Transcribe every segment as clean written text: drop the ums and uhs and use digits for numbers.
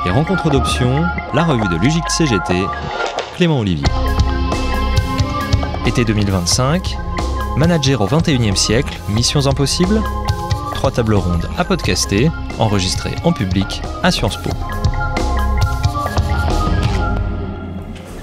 Les rencontres d'options, la revue de l'UGIC CGT, Clément Olivier. Été 2025, manager au 21e siècle, missions impossibles. 3 tables rondes à podcaster, enregistrées en public à Sciences Po.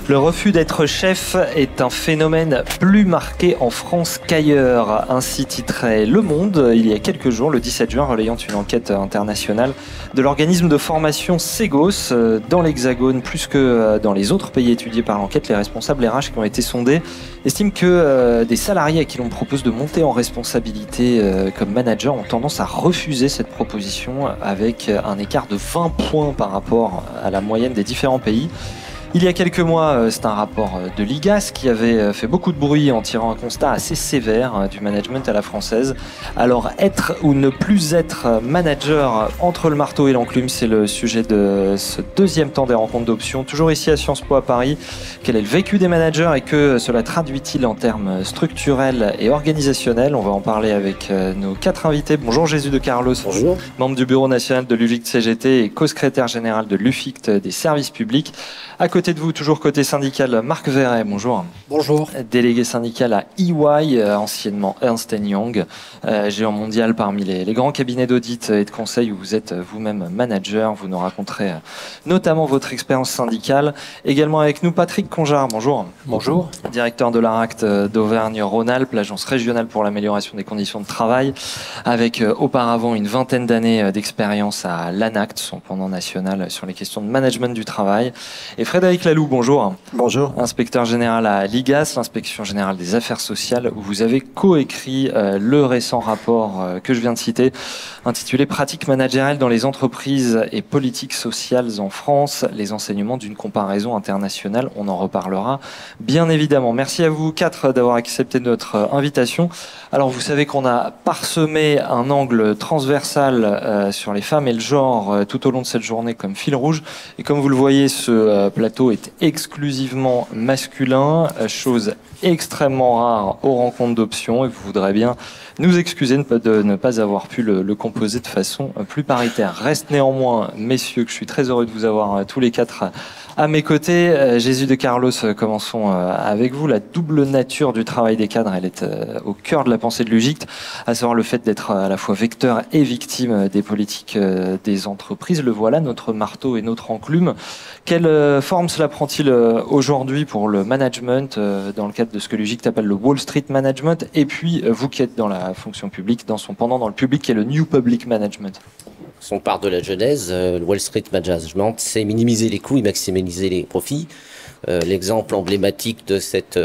Le refus d'être chef est un phénomène plus marqué en France qu'ailleurs. Ainsi titrait Le Monde il y a quelques jours, le 17 juin, relayant une enquête internationale de l'organisme de formation Ségos. Dans l'Hexagone, plus que dans les autres pays étudiés par l'enquête, les responsables RH qui ont été sondés estiment que des salariés à qui l'on propose de monter en responsabilité comme manager ont tendance à refuser cette proposition avec un écart de 20 points par rapport à la moyenne des différents pays. Il y a quelques mois, c'est un rapport de l'IGAS qui avait fait beaucoup de bruit en tirant un constat assez sévère du management à la française. Alors, être ou ne plus être manager entre le marteau et l'enclume, c'est le sujet de ce deuxième temps des rencontres d'options. Toujours ici à Sciences Po à Paris, quel est le vécu des managers et que cela traduit-il en termes structurels et organisationnels? On va en parler avec nos 4 invités. Bonjour Jésus de Carlos. Bonjour. Membre du bureau national de l'UGIC CGT et co-secrétaire général de l'UFICT des services publics. À côté de vous, toujours côté syndical, Marc Verret, bonjour. Bonjour. Délégué syndical à EY, anciennement Ernst & Young, géant mondial parmi les grands cabinets d'audit et de conseil où vous êtes vous-même manager. Vous nous raconterez notamment votre expérience syndicale. Également avec nous, Patrick Conjard, bonjour. Bonjour. Directeur de l'ARACT d'Auvergne-Rhône-Alpes, l'agence régionale pour l'amélioration des conditions de travail, avec auparavant une vingtaine d'années d'expérience à l'ANACT, son pendant national sur les questions de management du travail. Et Frédéric Laloux, bonjour. Bonjour. Inspecteur général à l'IGAS, l'inspection générale des affaires sociales, où vous avez coécrit le récent rapport que je viens de citer, intitulé Pratiques managériales dans les entreprises et politiques sociales en France, les enseignements d'une comparaison internationale. On en reparlera bien évidemment. Merci à vous 4 d'avoir accepté notre invitation. Alors vous savez qu'on a parsemé un angle transversal sur les femmes et le genre tout au long de cette journée comme fil rouge. Et comme vous le voyez, ce plateau est exclusivement masculin, chose extrêmement rare aux rencontres d'options, et vous voudrez bien nous excuser de ne pas avoir pu le composer de façon plus paritaire. Reste néanmoins, messieurs, que je suis très heureux de vous avoir tous les 4 à mes côtés. Jésus de Carlos, commençons avec vous. La double nature du travail des cadres, elle est au cœur de la pensée de l'UGIC, à savoir le fait d'être à la fois vecteur et victime des politiques des entreprises. Le voilà, notre marteau et notre enclume. Quelle forme cela prend-il aujourd'hui pour le management dans le cadre de ce que l'UGIC appelle le Wall Street Management, et puis vous qui êtes dans la fonction publique, dans son pendant dans le public, qui est le New Public Management? Si on part de la genèse, le Wall Street Management, c'est minimiser les coûts et maximiser les profits. L'exemple emblématique de cette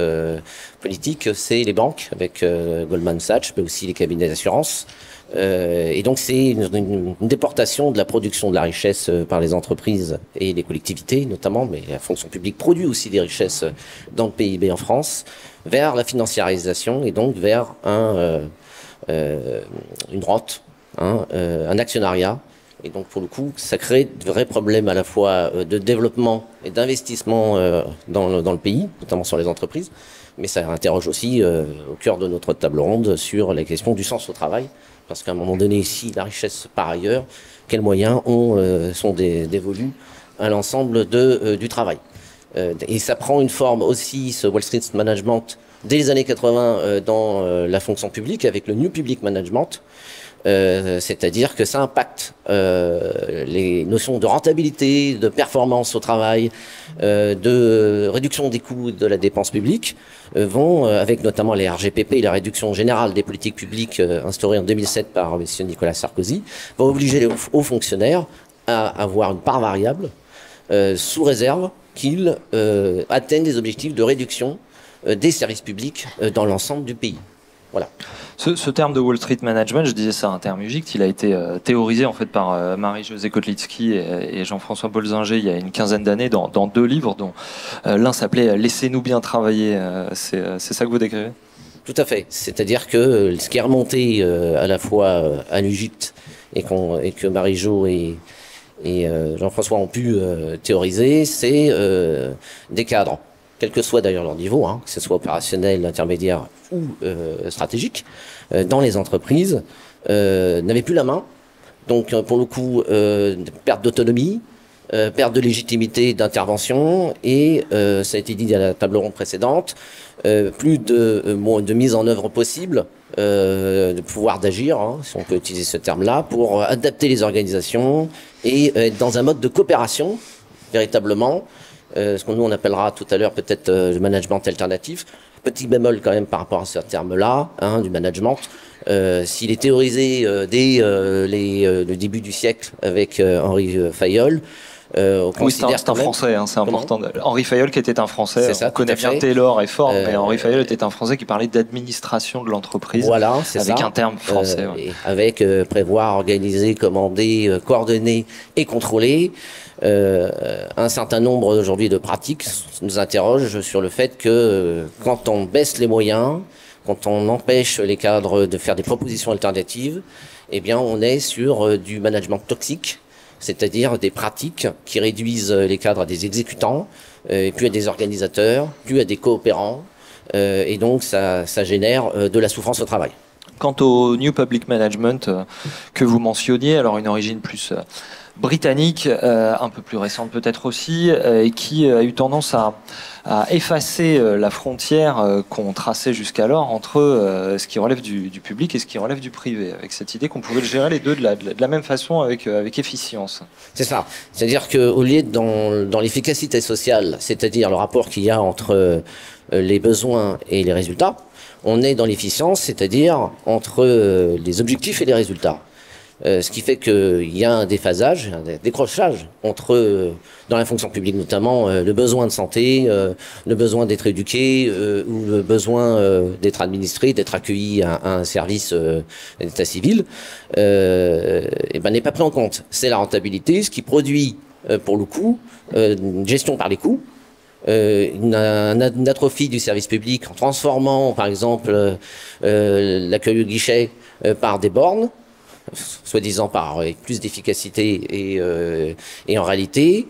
politique, c'est les banques, avec Goldman Sachs, mais aussi les cabinets d'assurance. Et donc c'est une déportation de la production de la richesse par les entreprises et les collectivités notamment, mais la fonction publique produit aussi des richesses dans le PIB en France, vers la financiarisation et donc vers une rente, un actionnariat. Et donc pour le coup, ça crée de vrais problèmes à la fois de développement et d'investissement dans le pays, notamment sur les entreprises, mais ça interroge aussi au cœur de notre table ronde sur la question du sens au travail. Parce qu'à un moment donné, si la richesse par ailleurs, quels moyens sont dévolus à l'ensemble du travail. Et ça prend une forme aussi, ce Wall Street Management, dès les années 80 dans la fonction publique, avec le New Public Management, c'est-à-dire que ça impacte les notions de rentabilité, de performance au travail, de réduction des coûts de la dépense publique, vont, avec notamment les RGPP, la réduction générale des politiques publiques instaurée en 2007 par M. Nicolas Sarkozy, vont obliger les hauts fonctionnaires à avoir une part variable sous réserve qu'ils atteignent des objectifs de réduction des services publics dans l'ensemble du pays. Voilà. Ce terme de Wall Street Management, je disais ça, un terme UGIC, il a été théorisé en fait par Marie-Josée Kotlitsky et Jean-François Bolzinger il y a une quinzaine d'années dans 2 livres, dont l'un s'appelait Laissez-nous bien travailler. C'est ça que vous décrivez? Tout à fait. C'est-à-dire que ce qui est remonté à la fois à l'UGIC et que Marie-Jo et Jean-François ont pu théoriser, c'est des cadres, quel que soit d'ailleurs leur niveau, que ce soit opérationnel, intermédiaire ou stratégique, dans les entreprises, n'avaient plus la main. Donc pour le coup, perte d'autonomie, perte de légitimité d'intervention et, ça a été dit à la table ronde précédente, plus de mise en œuvre possible, de pouvoir d'agir, hein, si on peut utiliser ce terme-là, pour adapter les organisations et être dans un mode de coopération, véritablement, ce que nous on appellera tout à l'heure peut-être le management alternatif. Petit bémol quand même par rapport à ce terme-là, hein, du management. S'il est théorisé dès le début du siècle avec Henri Fayol, oui, c'est un Français, hein, c'est important. Henri Fayol qui était un Français, on connaît bien Taylor et Ford, mais Henri Fayol était un Français qui parlait d'administration de l'entreprise, voilà, avec un terme français. Ouais. Avec prévoir, organiser, commander, coordonner et contrôler. Un certain nombre aujourd'hui de pratiques nous interrogent sur le fait que quand on baisse les moyens, quand on empêche les cadres de faire des propositions alternatives, eh bien on est sur du management toxique, c'est-à-dire des pratiques qui réduisent les cadres à des exécutants, et puis à des organisateurs, puis à des coopérants, et donc ça génère de la souffrance au travail. Quant au New Public Management que vous mentionniez, alors une origine plus britannique, un peu plus récente peut-être aussi, et qui a eu tendance à effacer la frontière qu'on traçait jusqu'alors entre ce qui relève du public et ce qui relève du privé, avec cette idée qu'on pouvait le gérer les deux de la même façon avec efficience. C'est ça. C'est-à-dire qu'au lieu dans l'efficacité sociale, c'est-à-dire le rapport qu'il y a entre les besoins et les résultats, on est dans l'efficience, c'est-à-dire entre les objectifs et les résultats. Ce qui fait qu'il y a un déphasage, un décrochage entre, dans la fonction publique notamment, le besoin de santé, le besoin d'être éduqué ou le besoin d'être administré, d'être accueilli à un service d'état civil, et ben, n'est pas pris en compte. C'est la rentabilité, ce qui produit, pour le coup, une gestion par les coûts, une atrophie du service public en transformant, par exemple, l'accueil au guichet par des bornes, soi-disant avec plus d'efficacité et en réalité,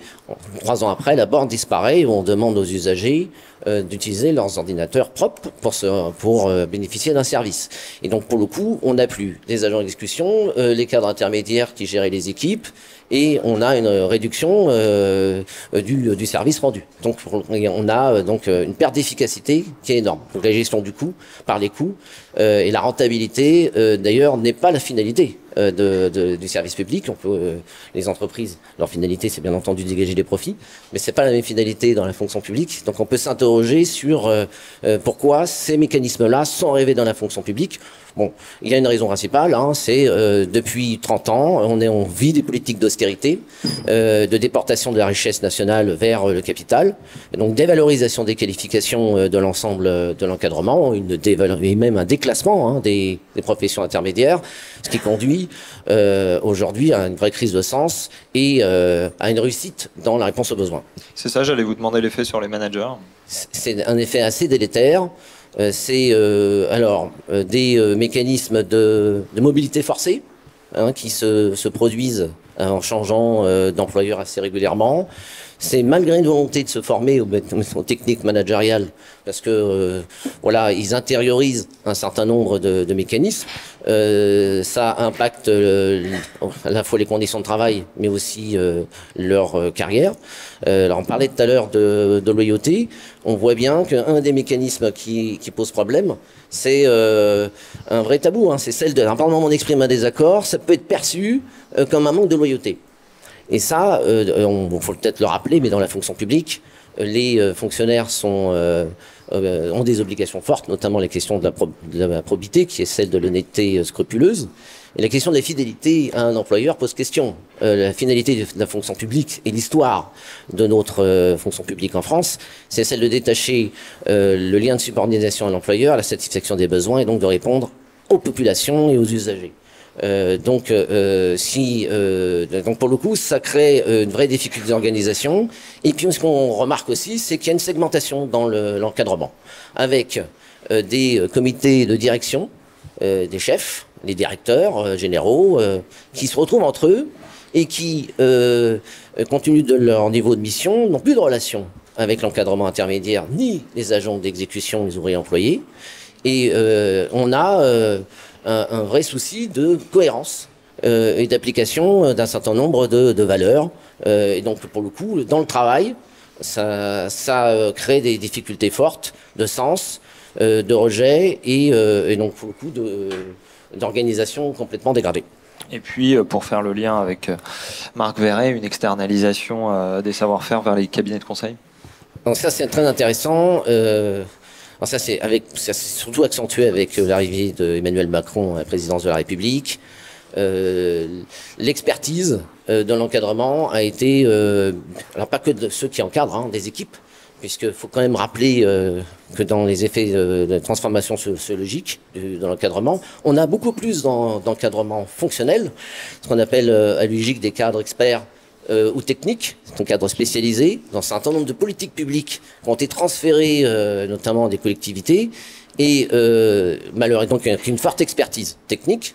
3 ans après, la borne disparaît et on demande aux usagers d'utiliser leurs ordinateurs propres pour bénéficier d'un service. Et donc, pour le coup, on n'a plus les agents d'exécution, les cadres intermédiaires qui géraient les équipes, et on a une réduction du service rendu. Donc on a donc une perte d'efficacité qui est énorme. Donc la gestion du coût par les coûts et la rentabilité d'ailleurs n'est pas la finalité du service public. Les entreprises, leur finalité c'est bien entendu de dégager des profits, mais c'est pas la même finalité dans la fonction publique. Donc on peut s'interroger sur pourquoi ces mécanismes-là sont arrivés dans la fonction publique. Bon, il y a une raison principale, hein, c'est depuis 30 ans, on vit des politiques d'austérité, de déportation de la richesse nationale vers le capital, et donc dévalorisation des qualifications de l'ensemble de l'encadrement, et même un déclassement hein, des professions intermédiaires, ce qui conduit aujourd'hui à une vraie crise de sens et à une réussite dans la réponse aux besoins. C'est ça, j'allais vous demander l'effet sur les managers. C'est un effet assez délétère. C'est des mécanismes de mobilité forcée hein, qui se produisent en changeant d'employeur assez régulièrement. C'est malgré une volonté de se former aux techniques managériales, parce que voilà, ils intériorisent un certain nombre de mécanismes. Ça impacte à la fois les conditions de travail, mais aussi leur carrière. Alors on parlait tout à l'heure de loyauté. On voit bien qu'un des mécanismes qui pose problème, c'est un vrai tabou. Hein, c'est celle de, à partir du moment où on exprime un désaccord, ça peut être perçu comme un manque de loyauté. Et ça, faut peut-être le rappeler, mais dans la fonction publique, les fonctionnaires ont des obligations fortes, notamment les questions de la probité, qui est celle de l'honnêteté scrupuleuse. Et la question de la fidélité à un employeur pose question. La finalité de la fonction publique et l'histoire de notre fonction publique en France, c'est celle de détacher le lien de subordination à l'employeur, à la satisfaction des besoins, et donc de répondre aux populations et aux usagers. Donc pour le coup, ça crée une vraie difficulté d'organisation. Et puis ce qu'on remarque aussi, c'est qu'il y a une segmentation dans l'encadrement, avec des comités de direction, des chefs, les directeurs généraux, qui se retrouvent entre eux et qui, compte tenu de leur niveau de mission, n'ont plus de relation avec l'encadrement intermédiaire, ni les agents d'exécution, les ouvriers employés. Et on a un vrai souci de cohérence et d'application d'un certain nombre de valeurs. Et donc, pour le coup, dans le travail, ça crée des difficultés fortes de sens, de rejet et donc, pour le coup, d'organisation complètement dégradée. Et puis, pour faire le lien avec Marc Verret, une externalisation des savoir-faire vers les cabinets de conseil. Donc ça, c'est très intéressant. Alors ça, c'est surtout accentué avec l'arrivée d'Emmanuel Macron à la présidence de la République. L'expertise dans l'encadrement a été, alors pas que de ceux qui encadrent, hein, des équipes, puisqu'il faut quand même rappeler que dans les effets de transformation sociologique de l'encadrement, on a beaucoup plus d'encadrement fonctionnel, ce qu'on appelle à l'UGIC des cadres experts ou techniques, c'est un cadre spécialisé, dans un certain nombre de politiques publiques qui ont été transférées notamment des collectivités, et malheureusement donc une forte expertise technique.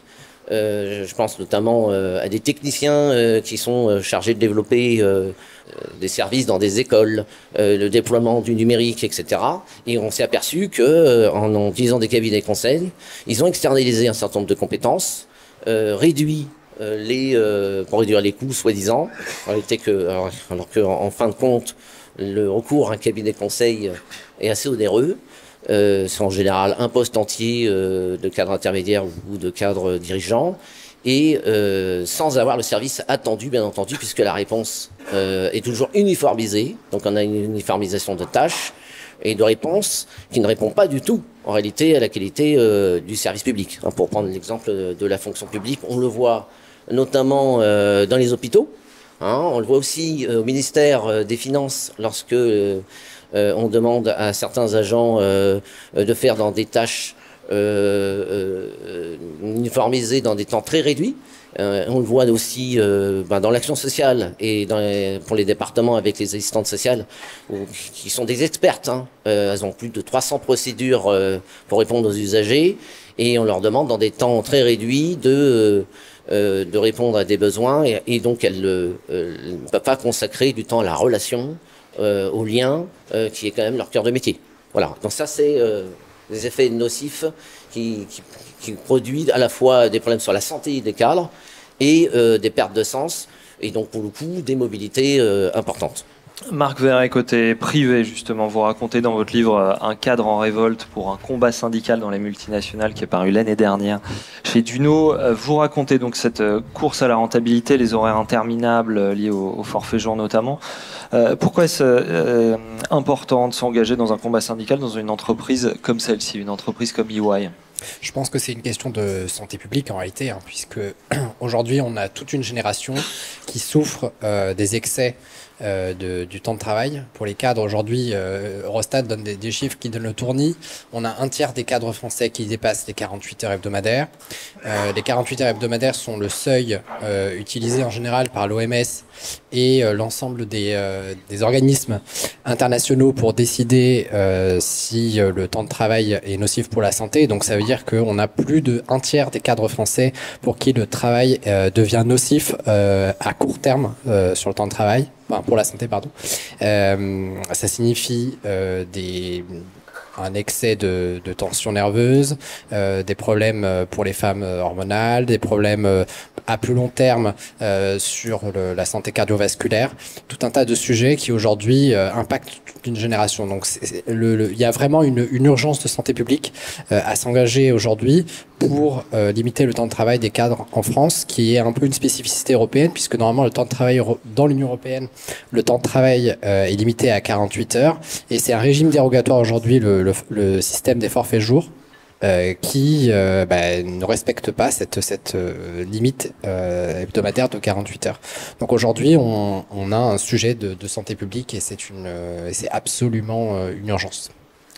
Je pense notamment à des techniciens qui sont chargés de développer des services dans des écoles, le déploiement du numérique, etc. Et on s'est aperçu que, en utilisant des cabinets conseils, ils ont externalisé un certain nombre de compétences, réduit pour réduire les coûts, soi-disant, alors qu'en fin de compte, le recours à un cabinet conseil est assez onéreux. C'est en général un poste entier de cadre intermédiaire ou de cadre dirigeant, et sans avoir le service attendu, bien entendu, puisque la réponse est toujours uniformisée. Donc on a une uniformisation de tâches et de réponses qui ne répond pas du tout, en réalité, à la qualité du service public. Pour prendre l'exemple de la fonction publique, on le voit notamment dans les hôpitaux. On le voit aussi au ministère des Finances lorsque on demande à certains agents de faire dans des tâches uniformisées dans des temps très réduits. On le voit aussi dans l'action sociale et pour les départements avec les assistantes sociales qui sont des expertes. Elles ont plus de 300 procédures pour répondre aux usagers, et on leur demande dans des temps très réduits de répondre à des besoins, et donc elles ne peuvent pas consacrer du temps à la relation, au lien, qui est quand même leur cœur de métier. Voilà. Donc ça, c'est des effets nocifs qui produisent à la fois des problèmes sur la santé des cadres et des pertes de sens, et donc pour le coup des mobilités importantes. Marc Verret, côté privé, justement, vous racontez dans votre livre Un cadre en révolte pour un combat syndical dans les multinationales, qui est paru l'année dernière chez Duno. Vous racontez donc cette course à la rentabilité, les horaires interminables liés au forfait jour notamment. Pourquoi est-ce important de s'engager dans un combat syndical dans une entreprise comme celle-ci, une entreprise comme EY ? Je pense que c'est une question de santé publique en réalité, puisque aujourd'hui on a toute une génération qui souffre des excès du temps de travail. Pour les cadres, aujourd'hui, Eurostat donne des chiffres qui donnent le tournis. On a un tiers des cadres français qui dépassent les 48 heures hebdomadaires. Les 48 heures hebdomadaires sont le seuil utilisé en général par l'OMS et l'ensemble des organismes internationaux pour décider si le temps de travail est nocif pour la santé. Donc ça veut dire qu'on a plus d'un tiers des cadres français pour qui le travail devient nocif à court terme sur le temps de travail. Enfin, pour la santé, pardon. Ça signifie un excès de tension nerveuse, des problèmes pour les femmes hormonales, des problèmes à plus long terme sur la santé cardiovasculaire, tout un tas de sujets qui aujourd'hui impactent toute une génération. Donc il y a vraiment une urgence de santé publique à s'engager aujourd'hui pour limiter le temps de travail des cadres en France, qui est un peu une spécificité européenne, puisque normalement le temps de travail dans l'Union européenne, le temps de travail est limité à 48 heures, et c'est un régime dérogatoire aujourd'hui, le système des forfaits jours, qui ne respecte pas cette limite hebdomadaire de 48 heures. Donc aujourd'hui, on a un sujet de santé publique, et c'est absolument une urgence.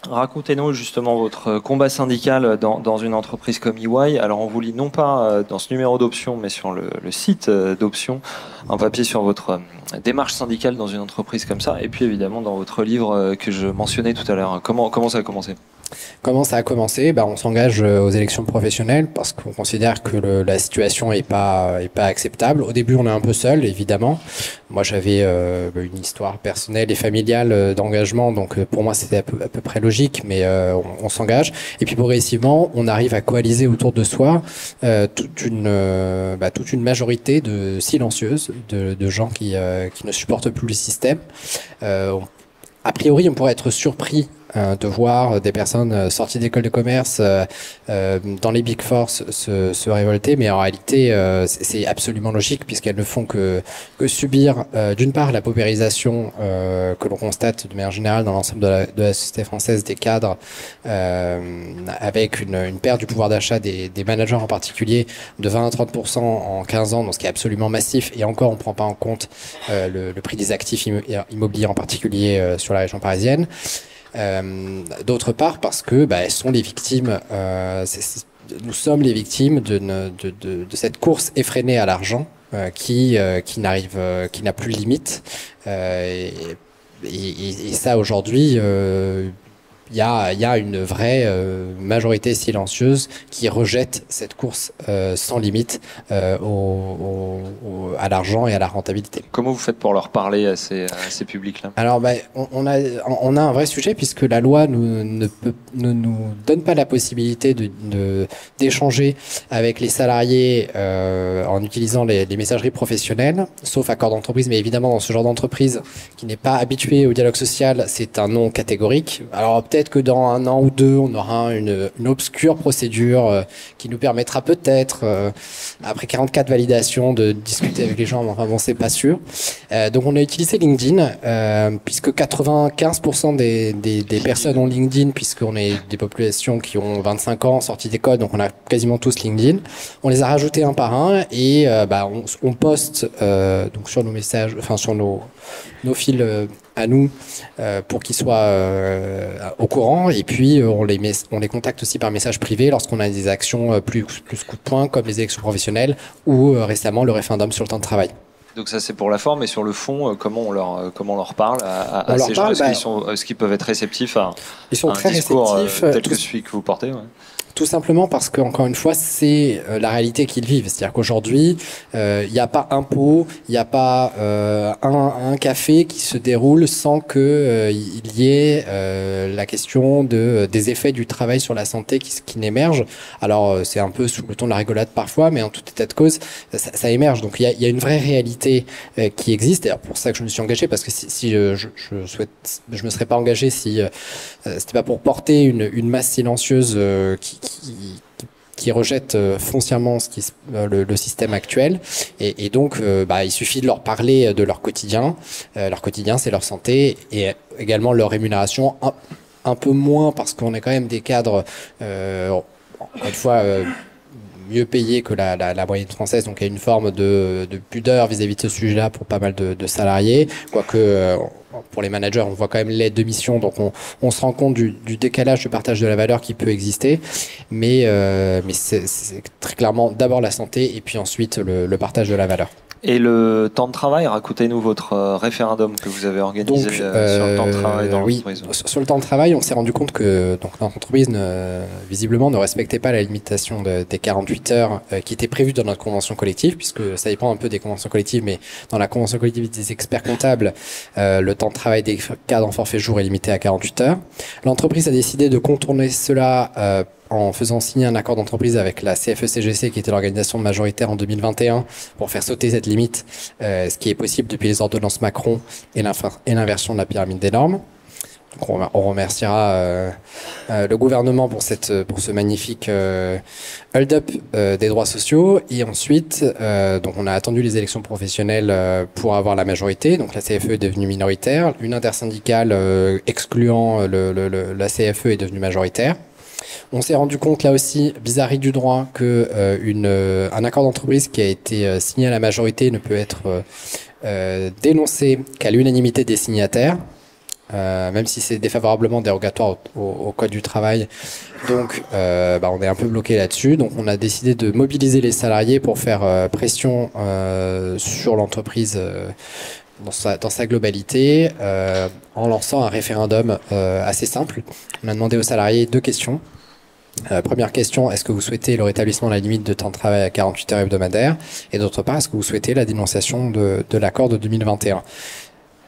Racontez-nous justement votre combat syndical dans une entreprise comme EY. Alors on vous lit non pas dans ce numéro d'Option, mais sur le site d'Option, un papier sur votre démarche syndicale dans une entreprise comme ça, et puis évidemment dans votre livre que je mentionnais tout à l'heure. Comment ça a commencé ? Comment ça a commencé? On s'engage aux élections professionnelles parce qu'on considère que la situation est pas acceptable. Au début, on est un peu seul, évidemment. Moi, j'avais une histoire personnelle et familiale d'engagement, donc pour moi, c'était à peu près logique, mais on s'engage. Et puis progressivement, on arrive à coaliser autour de soi toute une majorité de silencieuses, de gens qui ne supportent plus le système. A priori, on pourrait être surpris de voir des personnes sorties d'école de commerce dans les Big Four se révolter, mais en réalité, c'est absolument logique puisqu'elles ne font que subir, d'une part, la paupérisation que l'on constate de manière générale dans l'ensemble de la société française des cadres, avec une perte du pouvoir d'achat des managers en particulier de 20 à 30% en 15 ans, donc ce qui est absolument massif, et encore on ne prend pas en compte le prix des actifs immobiliers en particulier sur la région parisienne. D'autre part parce que elles sont les victimes, nous sommes les victimes de cette course effrénée à l'argent qui n'a plus de limite, et ça aujourd'hui il y a une vraie majorité silencieuse qui rejette cette course sans limite à l'argent et à la rentabilité. Comment vous faites pour leur parler à ces publics-là? Alors, on a un vrai sujet puisque la loi ne nous donne pas la possibilité d'échanger avec les salariés en utilisant les messageries professionnelles, sauf accord d'entreprise. Mais évidemment, dans ce genre d'entreprise qui n'est pas habituée au dialogue social, c'est un non catégorique. Alors peut-être que dans 1 an ou 2, on aura une obscure procédure qui nous permettra peut-être, après 44 validations, de discuter avec les gens. Enfin bon, c'est pas sûr. Donc on a utilisé LinkedIn, puisque 95% des personnes ont LinkedIn, puisqu'on est des populations qui ont 25 ans, sorties d'école, donc on a quasiment tous LinkedIn. On les a rajoutés un par un et on poste donc sur nos messages, enfin sur nos fils à nous pour qu'ils soient au courant, et puis on les contacte aussi par message privé lorsqu'on a des actions plus coup de poing comme les élections professionnelles ou récemment le référendum sur le temps de travail. Donc ça c'est pour la forme, et sur le fond, comment on leur parle à ces gens? Est-ce qu'ils peuvent être réceptifs à un discours tel que celui que vous portez? Tout simplement parce que, encore une fois, c'est la réalité qu'ils vivent. C'est-à-dire qu'aujourd'hui, il n'y a pas un pot, il n'y a pas un café qui se déroule sans que il y ait la question des effets du travail sur la santé qui n'émergent. Alors, c'est un peu sous le ton de la rigolade parfois, mais en tout état de cause, ça émerge. Donc, il y a une vraie réalité qui existe. D'ailleurs, pour ça que je me suis engagé, parce que si je me serais pas engagé si c'était pas pour porter une masse silencieuse qui rejette foncièrement le système actuel, et donc il suffit de leur parler de leur quotidien. Leur quotidien, c'est leur santé et également leur rémunération, un peu moins parce qu'on est quand même des cadres encore une fois mieux payés que la moyenne française, donc il y a une forme de pudeur vis-à-vis de ce sujet-là pour pas mal de salariés, quoique pour les managers, on voit quand même l'aide de mission, donc on se rend compte du décalage de partage de la valeur qui peut exister, mais c'est très clairement d'abord la santé et puis ensuite le partage de la valeur. Et le temps de travail, racontez-nous votre référendum que vous avez organisé sur le temps de travail dans l'entreprise. Sur le temps de travail, on s'est rendu compte que notre entreprise visiblement ne respectait pas la limitation des 48 heures qui était prévue dans notre convention collective, puisque ça dépend un peu des conventions collectives, mais dans la convention collective des experts comptables, le temps de travail des cadres en forfait jour est limité à 48 heures. L'entreprise a décidé de contourner cela en faisant signer un accord d'entreprise avec la CFE-CGC, qui était l'organisation majoritaire en 2021, pour faire sauter cette limite, ce qui est possible depuis les ordonnances Macron et l'inversion de la pyramide des normes. Donc on remerciera le gouvernement pour ce magnifique hold-up des droits sociaux. Et ensuite, donc on a attendu les élections professionnelles pour avoir la majorité. Donc la CFE est devenue minoritaire. Une intersyndicale excluant la CFE est devenue majoritaire. On s'est rendu compte là aussi, bizarrerie du droit, que un accord d'entreprise qui a été signé à la majorité ne peut être dénoncé qu'à l'unanimité des signataires, même si c'est défavorablement dérogatoire au Code du travail. Donc on est un peu bloqué là-dessus. Donc on a décidé de mobiliser les salariés pour faire pression sur l'entreprise dans sa globalité en lançant un référendum assez simple. On a demandé aux salariés 2 questions. Première question, est-ce que vous souhaitez le rétablissement de la limite de temps de travail à 48 heures hebdomadaires? Et d'autre part, est-ce que vous souhaitez la dénonciation de l'accord de 2021?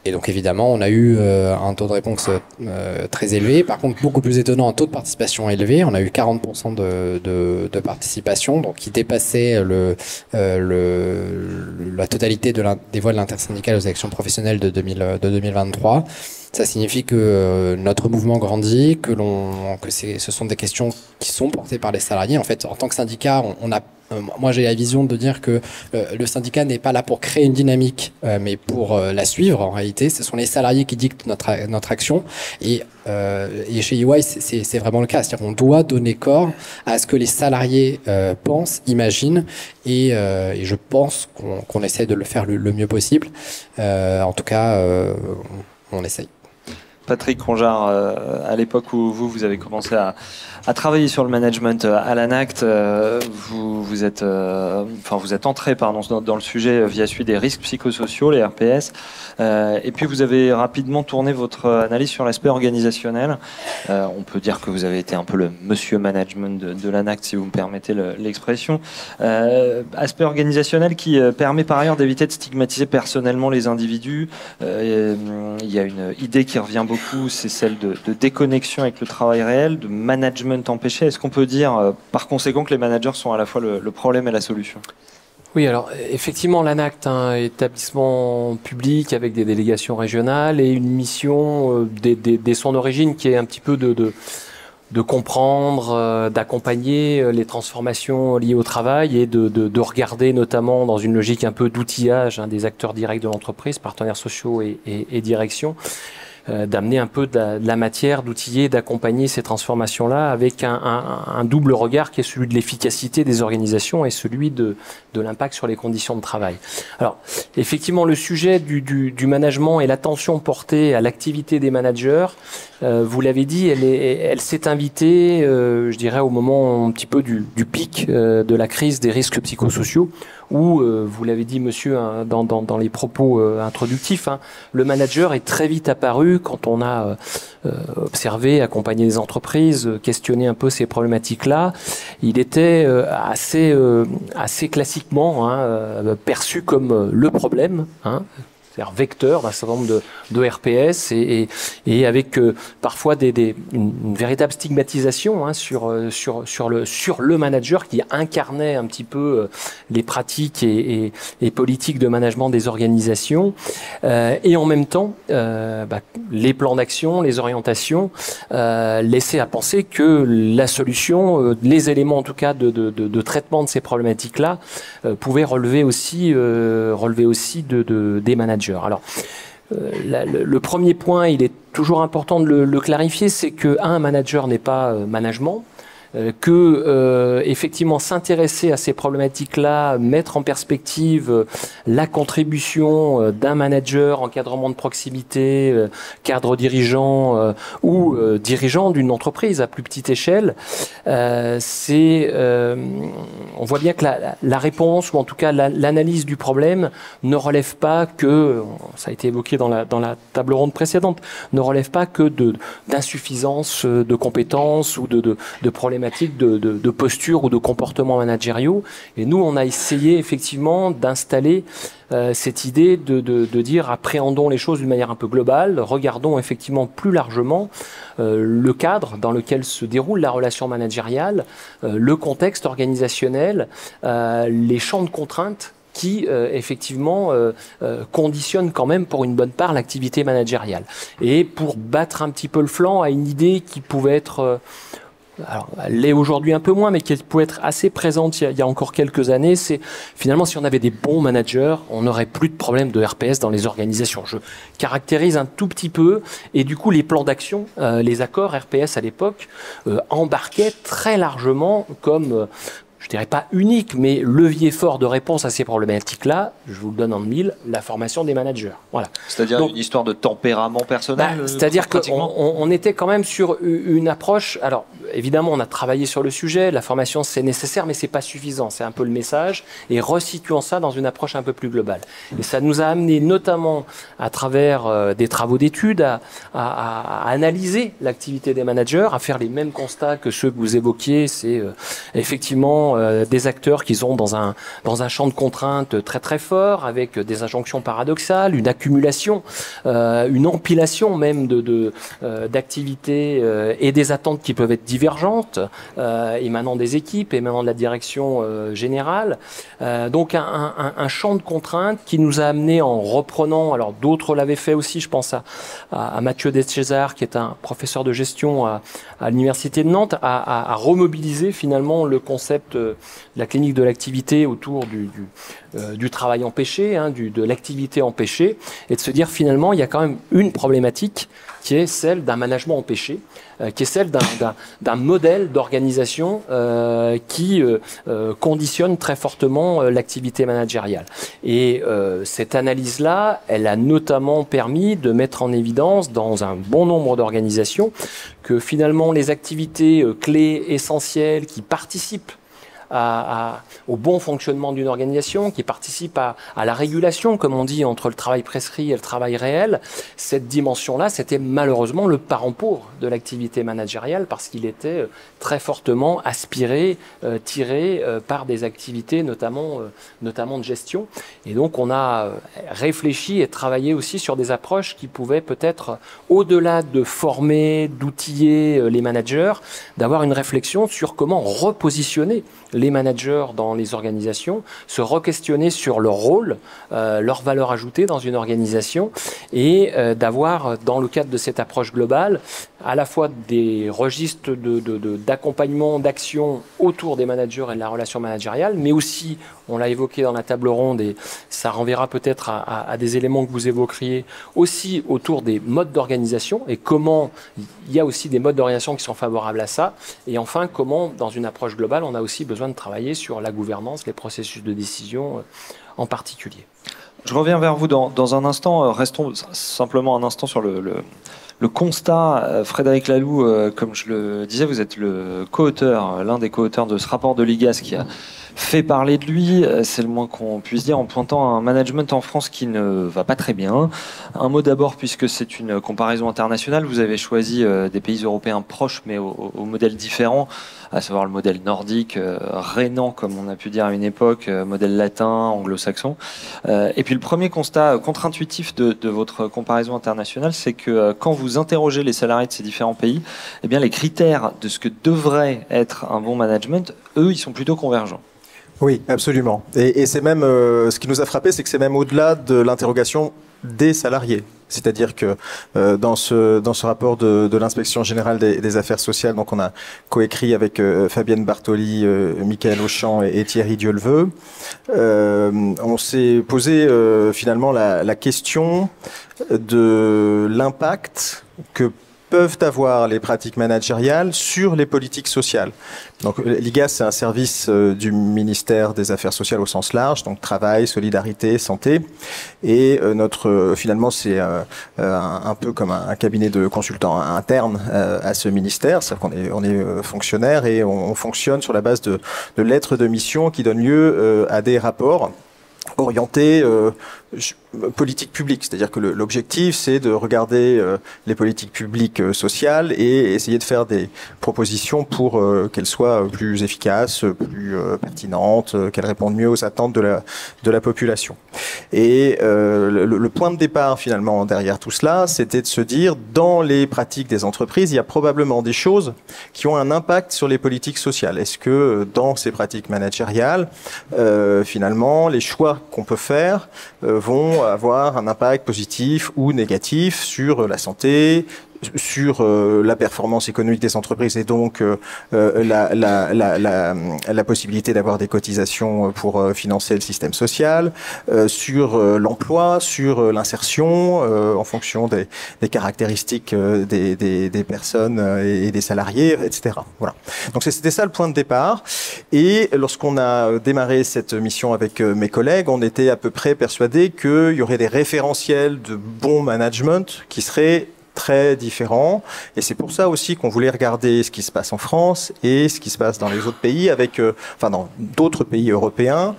Et donc évidemment, on a eu un taux de réponse très élevé. Par contre, beaucoup plus étonnant, un taux de participation élevé. On a eu 40% de participation, donc qui dépassait la totalité des voix de l'intersyndicale aux élections professionnelles de 2023. Ça signifie que notre mouvement grandit, que ce sont des questions qui sont portées par les salariés. En fait, en tant que syndicat, moi, j'ai la vision de dire que le syndicat n'est pas là pour créer une dynamique, mais pour la suivre. En réalité, ce sont les salariés qui dictent notre action. Et chez EY, c'est vraiment le cas. C'est-à-dire qu'on doit donner corps à ce que les salariés pensent, imaginent, et je pense qu'on essaie de le faire le mieux possible. En tout cas, on essaye. Patrick Conjar, à l'époque où vous avez commencé à travailler sur le management à l'ANACT, vous êtes entré dans le sujet via celui des risques psychosociaux, les RPS, et puis vous avez rapidement tourné votre analyse sur l'aspect organisationnel. On peut dire que vous avez été un peu le monsieur management de l'ANACT, si vous me permettez l'expression. Aspect organisationnel qui permet par ailleurs d'éviter de stigmatiser personnellement les individus. Il y a une idée qui revient beaucoup, c'est celle de déconnexion avec le travail réel, de management empêché. Est-ce qu'on peut dire par conséquent que les managers sont à la fois le problème et la solution? Oui, alors effectivement, l'ANACT, établissement public avec des délégations régionales et une mission dès son origine qui est un petit peu de comprendre, d'accompagner les transformations liées au travail et de regarder notamment dans une logique un peu d'outillage des acteurs directs de l'entreprise, partenaires sociaux et direction, d'amener un peu de la matière, d'outiller, d'accompagner ces transformations-là avec un double regard qui est celui de l'efficacité des organisations et celui de l'impact sur les conditions de travail. Alors, effectivement, le sujet du management et l'attention portée à l'activité des managers, vous l'avez dit, elle s'est invitée, je dirais, au moment un petit peu du pic de la crise des risques psychosociaux, où, vous l'avez dit, monsieur, dans les propos introductifs, le manager est très vite apparu quand on a observé, accompagné les entreprises, questionné un peu ces problématiques-là. Il était assez classiquement perçu comme le problème, c'est-à-dire vecteur d'un certain nombre de RPS et avec parfois une véritable stigmatisation sur le manager qui incarnait un petit peu les pratiques et politiques de management des organisations et en même temps les plans d'action, les orientations laissaient à penser que la solution, les éléments en tout cas de traitement de ces problématiques-là pouvaient relever aussi des managers. Alors, le premier point, il est toujours important de le clarifier, c'est qu'un manager n'est pas management, effectivement s'intéresser à ces problématiques-là, mettre en perspective la contribution d'un manager, encadrement de proximité, cadre dirigeant ou dirigeant d'une entreprise à plus petite échelle, on voit bien que la réponse ou en tout cas l'analyse du problème ne relève pas que, ça a été évoqué dans la table ronde précédente, ne relève pas que d'insuffisance de compétences ou de problématiques de posture ou de comportements managériaux. Et nous, on a essayé effectivement d'installer cette idée de dire appréhendons les choses d'une manière un peu globale, regardons effectivement plus largement le cadre dans lequel se déroule la relation managériale, le contexte organisationnel, les champs de contraintes qui effectivement conditionnent quand même pour une bonne part l'activité managériale. Et pour battre un petit peu le flanc à une idée qui pouvait être alors, elle l'est aujourd'hui un peu moins, mais qui pouvait être assez présente il y a encore quelques années, c'est finalement si on avait des bons managers, on n'aurait plus de problème de RPS dans les organisations. Je caractérise un tout petit peu, et du coup les plans d'action, les accords RPS à l'époque, embarquaient très largement comme je dirais pas unique, mais levier fort de réponse à ces problématiques-là, je vous le donne en mille, la formation des managers. Voilà. C'est-à-dire une histoire de tempérament personnel. C'est-à-dire qu'on était quand même sur une approche. Alors, évidemment, on a travaillé sur le sujet. La formation, c'est nécessaire, mais c'est pas suffisant. C'est un peu le message. Et resituons ça dans une approche un peu plus globale. Et ça nous a amené, notamment à travers des travaux d'études, à analyser l'activité des managers, à faire les mêmes constats que ceux que vous évoquiez. C'est effectivement des acteurs qui sont dans un champ de contraintes très très fort, avec des injonctions paradoxales, une accumulation, une empilation même d'activités et des attentes qui peuvent être divergentes, émanant des équipes, émanant de la direction générale. Donc un champ de contraintes qui nous a amené, en reprenant, alors d'autres l'avaient fait aussi, je pense à Mathieu Deschésar, qui est un professeur de gestion à l'université de Nantes, à remobiliser finalement le concept de la clinique de l'activité autour du travail empêché, de l'activité empêchée, et de se dire finalement il y a quand même une problématique qui est celle d'un management empêché, qui est celle d'un modèle d'organisation qui conditionne très fortement l'activité managériale. Et cette analyse-là, elle a notamment permis de mettre en évidence dans un bon nombre d'organisations que finalement les activités clés, essentielles, qui participent au bon fonctionnement d'une organisation, qui participe à la régulation, comme on dit, entre le travail prescrit et le travail réel, cette dimension-là, c'était malheureusement le parent pauvre de l'activité managériale, parce qu'il était très fortement aspiré, tiré par des activités notamment de gestion. Et donc on a réfléchi et travaillé aussi sur des approches qui pouvaient peut-être, au-delà de former, d'outiller les managers, d'avoir une réflexion sur comment repositionner les managers dans les organisations, se re-questionner sur leur rôle, leur valeur ajoutée dans une organisation, et d'avoir, dans le cadre de cette approche globale, à la fois des registres d'accompagnement, d'action autour des managers et de la relation managériale, mais aussi, on l'a évoqué dans la table ronde, et ça renverra peut-être à des éléments que vous évoqueriez, aussi autour des modes d'organisation, et comment il y a aussi des modes d'organisation qui sont favorables à ça, et enfin comment, dans une approche globale, on a aussi besoin de travailler sur la gouvernance, les processus de décision en particulier. Je reviens vers vous dans un instant. Restons simplement un instant sur le constat. Frédéric Laloux, comme je le disais, vous êtes le co-auteur, l'un des co-auteurs de ce rapport de l'IGAS qui a fait parler de lui, c'est le moins qu'on puisse dire, en pointant un management en France qui ne va pas très bien. Un mot d'abord, puisque c'est une comparaison internationale, vous avez choisi des pays européens proches mais au modèle différent, à savoir le modèle nordique, rhénan comme on a pu dire à une époque, modèle latin, anglo-saxon. Et puis le premier constat contre-intuitif de votre comparaison internationale, c'est que quand vous interrogez les salariés de ces différents pays, eh bien les critères de ce que devrait être un bon management, eux, ils sont plutôt convergents. Oui, absolument. Et c'est même, ce qui nous a frappé, c'est que c'est même au-delà de l'interrogation des salariés. C'est-à-dire que dans ce rapport de l'inspection générale des affaires sociales, donc on a coécrit avec Fabienne Bartoli, Michael Auchan et Thierry Dieuleveux, on s'est posé finalement la question de l'impact que peuvent avoir les pratiques managériales sur les politiques sociales. Donc l'IGAS, c'est un service du ministère des Affaires sociales au sens large, donc travail, solidarité, santé. Et finalement, c'est un peu comme un cabinet de consultants interne à ce ministère. C'est-à-dire qu'on est fonctionnaire et on fonctionne sur la base de lettres de mission qui donnent lieu à des rapports orientés politique publique, c'est-à-dire que l'objectif c'est de regarder les politiques publiques sociales et essayer de faire des propositions pour qu'elles soient plus efficaces, plus pertinentes, qu'elles répondent mieux aux attentes de la population. Et le point de départ finalement derrière tout cela, c'était de se dire dans les pratiques des entreprises, il y a probablement des choses qui ont un impact sur les politiques sociales. Est-ce que dans ces pratiques managériales, finalement, les choix qu'on peut faire vont avoir un impact positif ou négatif sur la santé, sur la performance économique des entreprises et donc la possibilité d'avoir des cotisations pour financer le système social, sur l'emploi, sur l'insertion en fonction des caractéristiques des personnes et des salariés, etc. Voilà. Donc c'était ça le point de départ. Et lorsqu'on a démarré cette mission avec mes collègues, on était à peu près persuadés qu'il y aurait des référentiels de bon management qui seraient très différents. Et c'est pour ça aussi qu'on voulait regarder ce qui se passe en France et ce qui se passe dans les autres pays, dans d'autres pays européens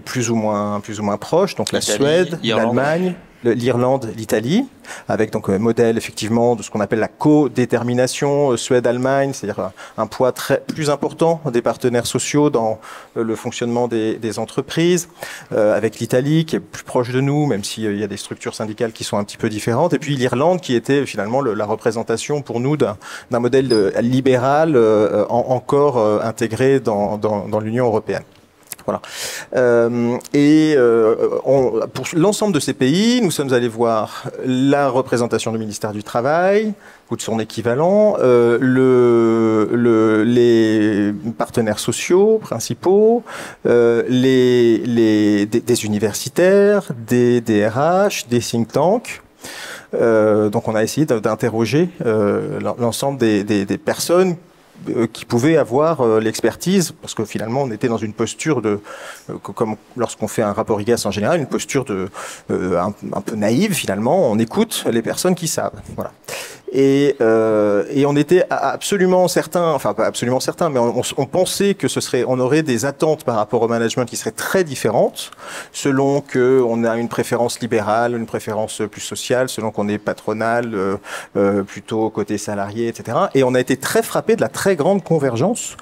plus ou moins proches, donc la Suède, l'Allemagne, l'Irlande, l'Italie, avec donc un modèle effectivement de ce qu'on appelle la co-détermination Suède-Allemagne, c'est-à-dire un poids plus important des partenaires sociaux dans le fonctionnement des entreprises, avec l'Italie qui est plus proche de nous, même s'il y a des structures syndicales qui sont un petit peu différentes, et puis l'Irlande qui était finalement la représentation pour nous d'un modèle libéral encore intégré dans l'Union européenne. Voilà. Pour l'ensemble de ces pays, nous sommes allés voir la représentation du ministère du Travail ou de son équivalent, les partenaires sociaux principaux, des universitaires, des DRH, des think tanks. Donc on a essayé d'interroger l'ensemble des personnes qui pouvaient avoir l'expertise, parce que finalement on était dans une posture comme lorsqu'on fait un rapport IGAS en général, une posture un peu naïve finalement, on écoute les personnes qui savent. Voilà. Et on était absolument certains, enfin pas absolument certains, mais on pensait que on aurait des attentes par rapport au management qui seraient très différentes, selon qu'on a une préférence libérale, une préférence plus sociale, selon qu'on est patronal, plutôt côté salarié, etc. Et on a été très frappé de la très grande convergence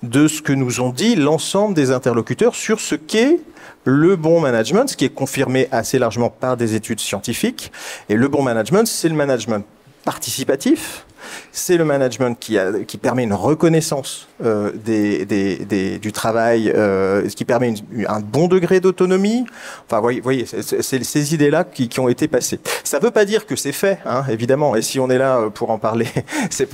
de ce que nous ont dit l'ensemble des interlocuteurs sur ce qu'est le bon management, ce qui est confirmé assez largement par des études scientifiques. Et le bon management, c'est le management participatif, c'est le management qui permet une reconnaissance du travail, ce qui permet un bon degré d'autonomie. Enfin, vous voyez, c'est ces idées-là qui ont été passées. Ça ne veut pas dire que c'est fait, hein, évidemment. Et si on est là pour en parler, c'est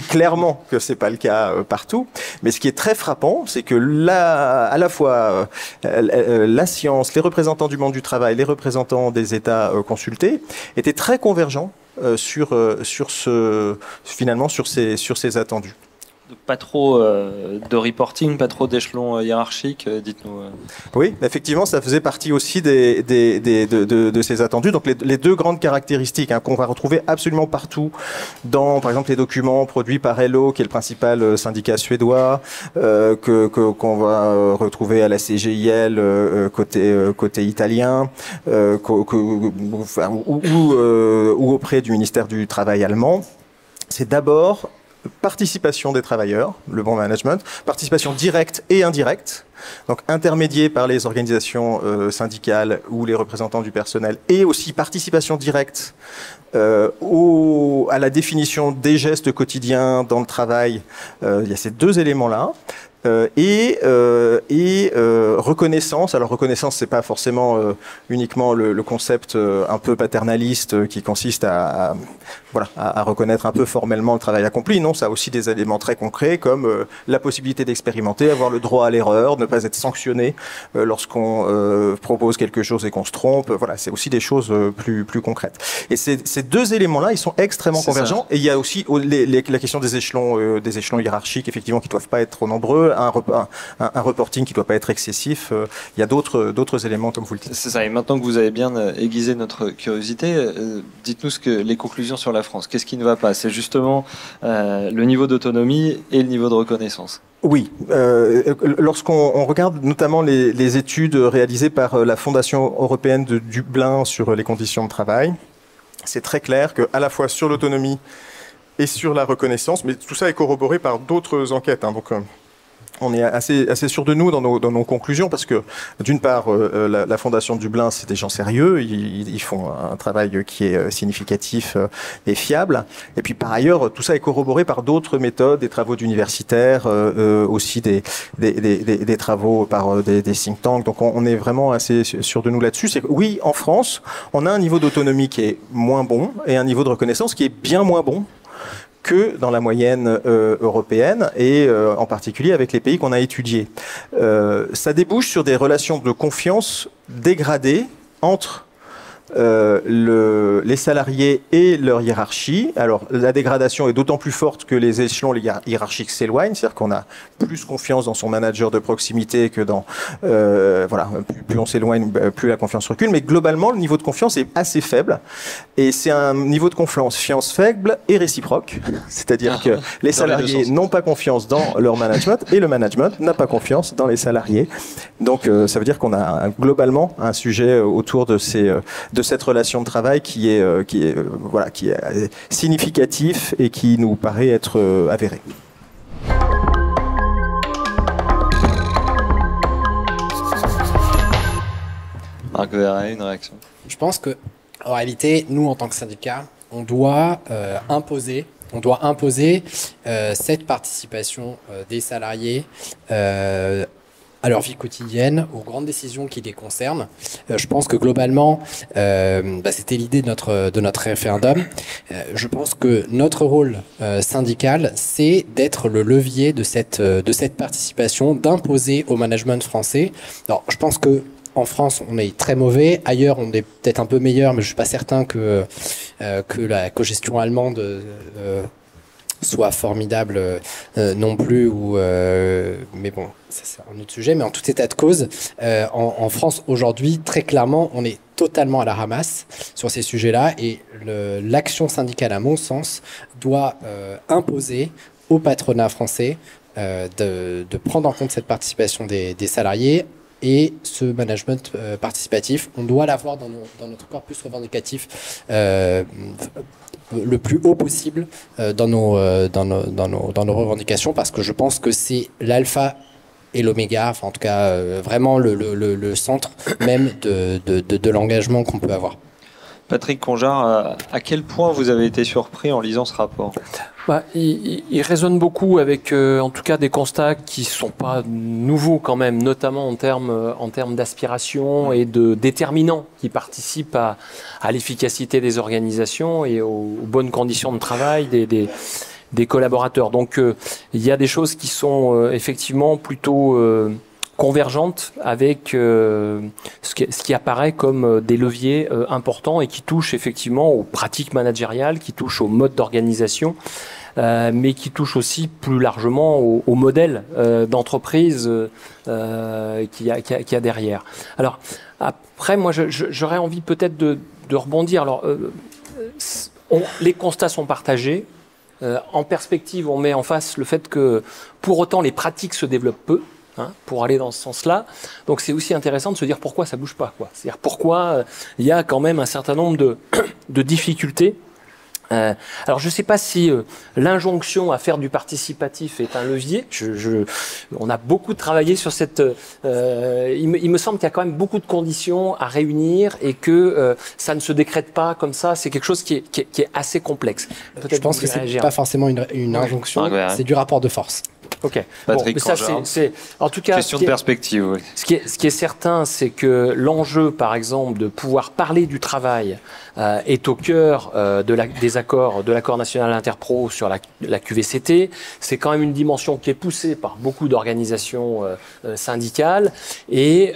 clairement que c'est pas le cas partout. Mais ce qui est très frappant, c'est que à la fois la science, les représentants du monde du travail, les représentants des États consultés étaient très convergents sur ces attendus. Pas trop de reporting, pas trop d'échelons hiérarchiques, dites-nous. Oui, effectivement, ça faisait partie aussi de ces attendus. Donc les deux grandes caractéristiques qu'on va retrouver absolument partout dans, par exemple, les documents produits par LO, qui est le principal syndicat suédois, qu'on va retrouver à la CGIL côté italien, ou auprès du ministère du Travail allemand. C'est d'abord participation des travailleurs, le bon management, participation directe et indirecte, donc intermédiée par les organisations syndicales ou les représentants du personnel, et aussi participation directe à la définition des gestes quotidiens dans le travail. Il y a ces deux éléments-là. Et reconnaissance. Alors reconnaissance, c'est pas forcément uniquement le concept un peu paternaliste qui consiste à reconnaître un peu formellement le travail accompli. Non, ça a aussi des éléments très concrets comme la possibilité d'expérimenter, avoir le droit à l'erreur, ne pas être sanctionné lorsqu'on propose quelque chose et qu'on se trompe. Voilà, c'est aussi des choses plus concrètes. Et ces deux éléments-là, ils sont extrêmement convergents. Et il y a aussi la question des échelons hiérarchiques, effectivement, qui doivent pas être trop nombreux. Un reporting qui ne doit pas être excessif. Il y a d'autres éléments, comme vous le dites. C'est ça. Et maintenant que vous avez bien aiguisé notre curiosité, dites-nous les conclusions sur la France. Qu'est-ce qui ne va pas? C'est justement le niveau d'autonomie et le niveau de reconnaissance. Oui. Lorsqu'on regarde notamment les études réalisées par la Fondation européenne de Dublin sur les conditions de travail, c'est très clair qu'à la fois sur l'autonomie et sur la reconnaissance, mais tout ça est corroboré par d'autres enquêtes. Donc, on est assez sûr de nous dans nos conclusions parce que d'une part la Fondation Dublin, c'est des gens sérieux, ils font un travail qui est significatif et fiable, et puis par ailleurs tout ça est corroboré par d'autres méthodes, des travaux d'universitaires, aussi des travaux par des think tanks, donc on est vraiment assez sûr de nous là-dessus. C'est que oui, en France on a un niveau d'autonomie qui est moins bon et un niveau de reconnaissance qui est bien moins bon que dans la moyenne européenne et en particulier avec les pays qu'on a étudiés. Ça débouche sur des relations de confiance dégradées entre les salariés et leur hiérarchie. Alors la dégradation est d'autant plus forte que les échelons hiérarchiques s'éloignent, c'est-à-dire qu'on a plus confiance dans son manager de proximité que dans voilà, plus on s'éloigne, plus la confiance recule, mais globalement le niveau de confiance est assez faible et c'est un niveau de confiance faible et réciproque, c'est-à-dire que les salariés n'ont pas confiance dans leur management et le management n'a pas confiance dans les salariés. Donc ça veut dire qu'on a globalement un sujet autour de cette relation de travail qui est significatif et qui nous paraît être avéré. Une réaction? Je pense que, en réalité, nous, en tant que syndicat, on doit imposer cette participation des salariés à leur vie quotidienne, aux grandes décisions qui les concernent. Je pense que globalement, c'était l'idée de notre référendum. Je pense que notre rôle syndical, c'est d'être le levier de cette participation, d'imposer au management français. Alors, je pense que en France, on est très mauvais. Ailleurs, on est peut-être un peu meilleur, mais je suis pas certain que la cogestion allemande soit formidable non plus. Mais bon, ça c'est un autre sujet. Mais en tout état de cause, en France aujourd'hui, très clairement, on est totalement à la ramasse sur ces sujets-là. Et l'action syndicale, à mon sens, doit imposer au patronat français de prendre en compte cette participation des salariés. Et ce management participatif, on doit l'avoir dans notre corpus revendicatif le plus haut possible dans nos revendications, parce que je pense que c'est l'alpha et l'oméga, enfin en tout cas vraiment le centre même de l'engagement qu'on peut avoir. Patrick Congeard, à quel point vous avez été surpris en lisant ce rapport ? Il résonne beaucoup avec, en tout cas, des constats qui sont pas nouveaux quand même, notamment en termes d'aspiration et de déterminants qui participent à l'efficacité des organisations et aux bonnes conditions de travail des collaborateurs. Donc, il y a des choses qui sont effectivement plutôt convergentes avec ce qui apparaît comme des leviers importants et qui touchent effectivement aux pratiques managériales, qui touchent au mode d'organisation, mais qui touchent aussi plus largement au modèle d'entreprise qu'il y a derrière. Alors après, moi j'aurais envie peut-être de rebondir. Alors les constats sont partagés. En perspective, on met en face le fait que pour autant les pratiques se développent peu. Pour aller dans ce sens-là. Donc c'est aussi intéressant de se dire pourquoi ça bouge pas, quoi. C'est-à-dire pourquoi il y a quand même un certain nombre de difficultés. Alors je ne sais pas si l'injonction à faire du participatif est un levier. On a beaucoup travaillé sur cette. Il me semble qu'il y a quand même beaucoup de conditions à réunir et que ça ne se décrète pas comme ça. C'est quelque chose qui est assez complexe. Je pense que c'est pas forcément une injonction, c'est du rapport de force. Ok. Patrick, bon, mais ça c'est en tout cas question de perspective. Oui. Ce qui est certain, c'est que l'enjeu, par exemple, de pouvoir parler du travail est au cœur des accords de l'accord national interpro sur la QVCT. C'est quand même une dimension qui est poussée par beaucoup d'organisations syndicales. Et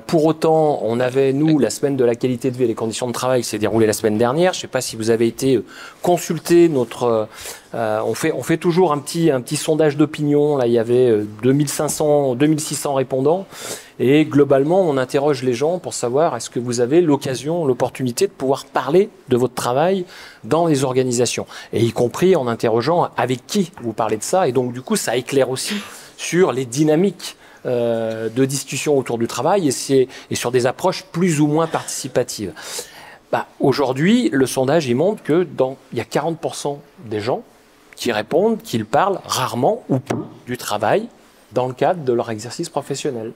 pour autant, on avait nous la semaine de la qualité de vie et les conditions de travail qui s'est déroulée la semaine dernière. Je ne sais pas si vous avez été consulté notre on fait toujours un petit sondage d'opinion. Là, il y avait 2600 répondants. Et globalement, on interroge les gens pour savoir est-ce que vous avez l'opportunité de pouvoir parler de votre travail dans les organisations. Et y compris en interrogeant avec qui vous parlez de ça. Et donc, du coup, ça éclaire aussi sur les dynamiques de discussion autour du travail et sur des approches plus ou moins participatives. Aujourd'hui, le sondage, il montre que il y a 40% des gens qui répondent qu'ils parlent rarement ou peu du travail dans le cadre de leur exercice professionnel.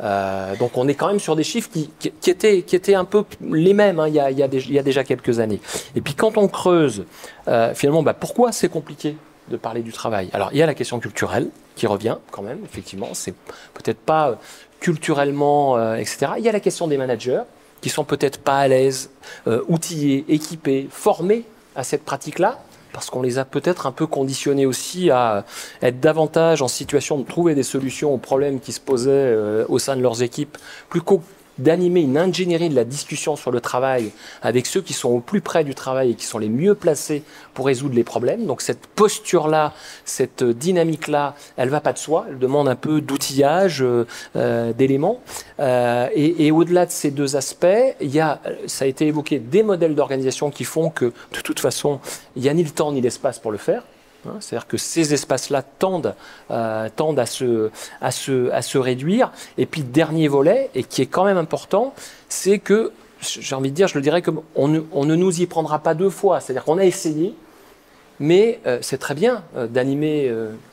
Donc on est quand même sur des chiffres qui étaient un peu les mêmes il y a déjà quelques années. Et puis quand on creuse, finalement, pourquoi c'est compliqué de parler du travail? Alors il y a la question culturelle qui revient quand même, effectivement, c'est peut-être pas culturellement, etc. Il y a la question des managers qui sont peut-être pas à l'aise, outillés, équipés, formés à cette pratique-là, parce qu'on les a peut-être un peu conditionnés aussi à être davantage en situation de trouver des solutions aux problèmes qui se posaient au sein de leurs équipes, plus qu'au d'animer une ingénierie de la discussion sur le travail avec ceux qui sont au plus près du travail et qui sont les mieux placés pour résoudre les problèmes. Donc cette posture-là, cette dynamique-là, elle va pas de soi, elle demande un peu d'outillage, d'éléments. Et au-delà de ces deux aspects, il y a, ça a été évoqué, des modèles d'organisation qui font que, de toute façon, il n'y a ni le temps ni l'espace pour le faire. C'est-à-dire que ces espaces-là tendent à se réduire. Et puis, dernier volet, et qui est quand même important, c'est que, j'ai envie de dire, je le dirais comme on ne nous y prendra pas deux fois. C'est-à-dire qu'on a essayé, mais c'est très bien d'animer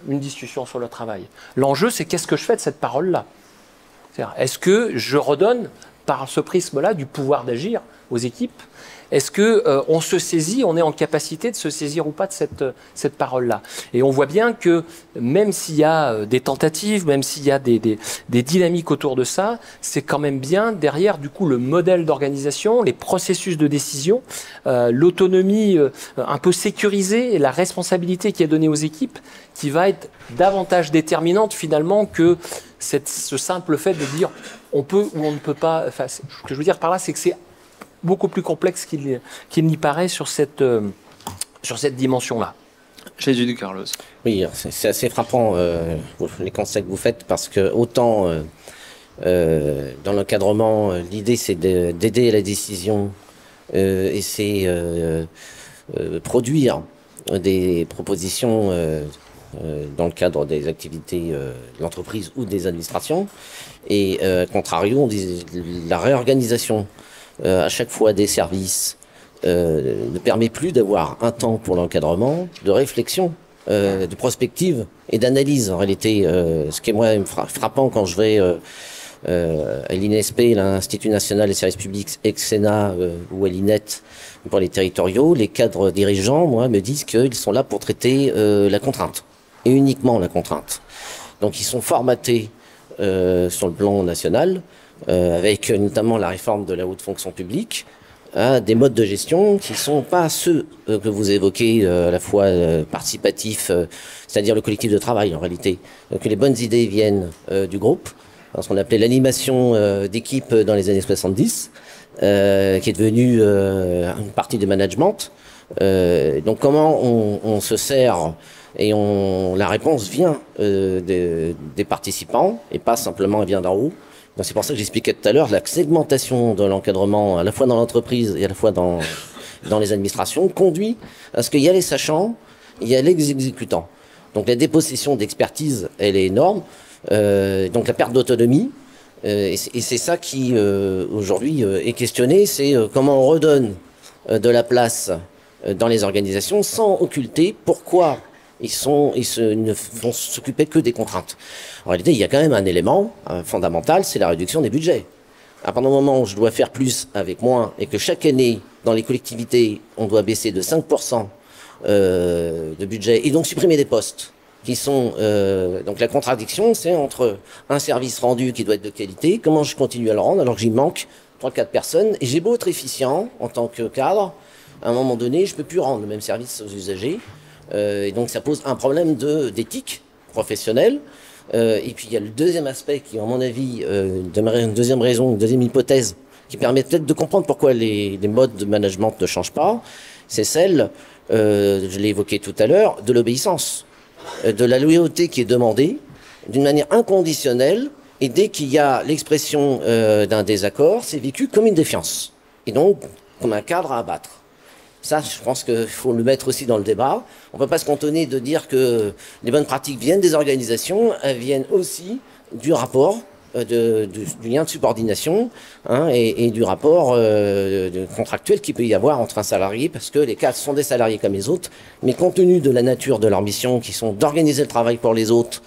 une discussion sur le travail. L'enjeu, c'est qu'est-ce que je fais de cette parole-là? C'est-à-dire, est-ce que je redonne, par ce prisme-là, du pouvoir d'agir aux équipes? Est-ce qu'on se saisit, on est en capacité de se saisir ou pas de cette parole-là? Et on voit bien que même s'il y a des tentatives, même s'il y a des dynamiques autour de ça, c'est quand même bien derrière du coup le modèle d'organisation, les processus de décision, l'autonomie un peu sécurisée et la responsabilité qui est donnée aux équipes qui va être davantage déterminante finalement que ce simple fait de dire on peut ou on ne peut pas. Enfin, ce que je veux dire par là, c'est que c'est beaucoup plus complexe qu'il n'y paraît sur cette dimension-là. Jésus de Carlos. Oui, c'est assez frappant les constats que vous faites parce que autant dans l'encadrement, l'idée c'est d'aider à la décision et c'est produire des propositions dans le cadre des activités de l'entreprise ou des administrations et contrario, on dit la réorganisation à chaque fois des services ne permet plus d'avoir un temps pour l'encadrement, de réflexion, de prospective et d'analyse. En réalité, ce qui est moi frappant quand je vais à l'INSP, l'Institut National des Services Publics, ex-Sénat ou à l'INET pour les territoriaux, les cadres dirigeants, moi, me disent qu'ils sont là pour traiter la contrainte et uniquement la contrainte. Donc ils sont formatés sur le plan national avec notamment la réforme de la haute fonction publique, à des modes de gestion qui sont pas ceux que vous évoquez à la fois participatifs, c'est-à-dire le collectif de travail en réalité. Donc les bonnes idées viennent du groupe, ce qu'on appelait l'animation d'équipe dans les années 70, qui est devenue une partie du management. Donc comment on se sert et la réponse vient des participants et pas simplement elle vient d'en haut. C'est pour ça que j'expliquais tout à l'heure, la segmentation de l'encadrement, à la fois dans l'entreprise et à la fois dans les administrations, conduit à ce qu'il y a les sachants, il y a les exécutants. Donc la dépossession d'expertise, elle est énorme, donc la perte d'autonomie, et c'est ça qui aujourd'hui est questionné, c'est comment on redonne de la place dans les organisations sans occulter pourquoi ils ne vont s'occuper que des contraintes. En réalité, il y a quand même un élément fondamental, c'est la réduction des budgets. À partir du moment où je dois faire plus avec moins et que chaque année, dans les collectivités, on doit baisser de 5% de budget et donc supprimer des postes qui sont... donc la contradiction, c'est entre un service rendu qui doit être de qualité, comment je continue à le rendre alors que j'y manque 3-4 personnes et j'ai beau être efficient en tant que cadre, à un moment donné, je ne peux plus rendre le même service aux usagers. Et donc ça pose un problème d'éthique professionnelle. Et puis il y a le deuxième aspect qui, à mon avis, une deuxième raison, une deuxième hypothèse qui permet peut-être de comprendre pourquoi les modes de management ne changent pas. C'est celle, je l'ai évoqué tout à l'heure, de l'obéissance, de la loyauté qui est demandée d'une manière inconditionnelle. Et dès qu'il y a l'expression d'un désaccord, c'est vécu comme une défiance. Et donc comme un cadre à abattre. Ça, je pense qu'il faut le mettre aussi dans le débat. On ne peut pas se cantonner de dire que les bonnes pratiques viennent des organisations, elles viennent aussi du rapport, du lien de subordination et du rapport contractuel qu'il peut y avoir entre un salarié, parce que les cadres sont des salariés comme les autres, mais compte tenu de la nature de leur mission, qui sont d'organiser le travail pour les autres,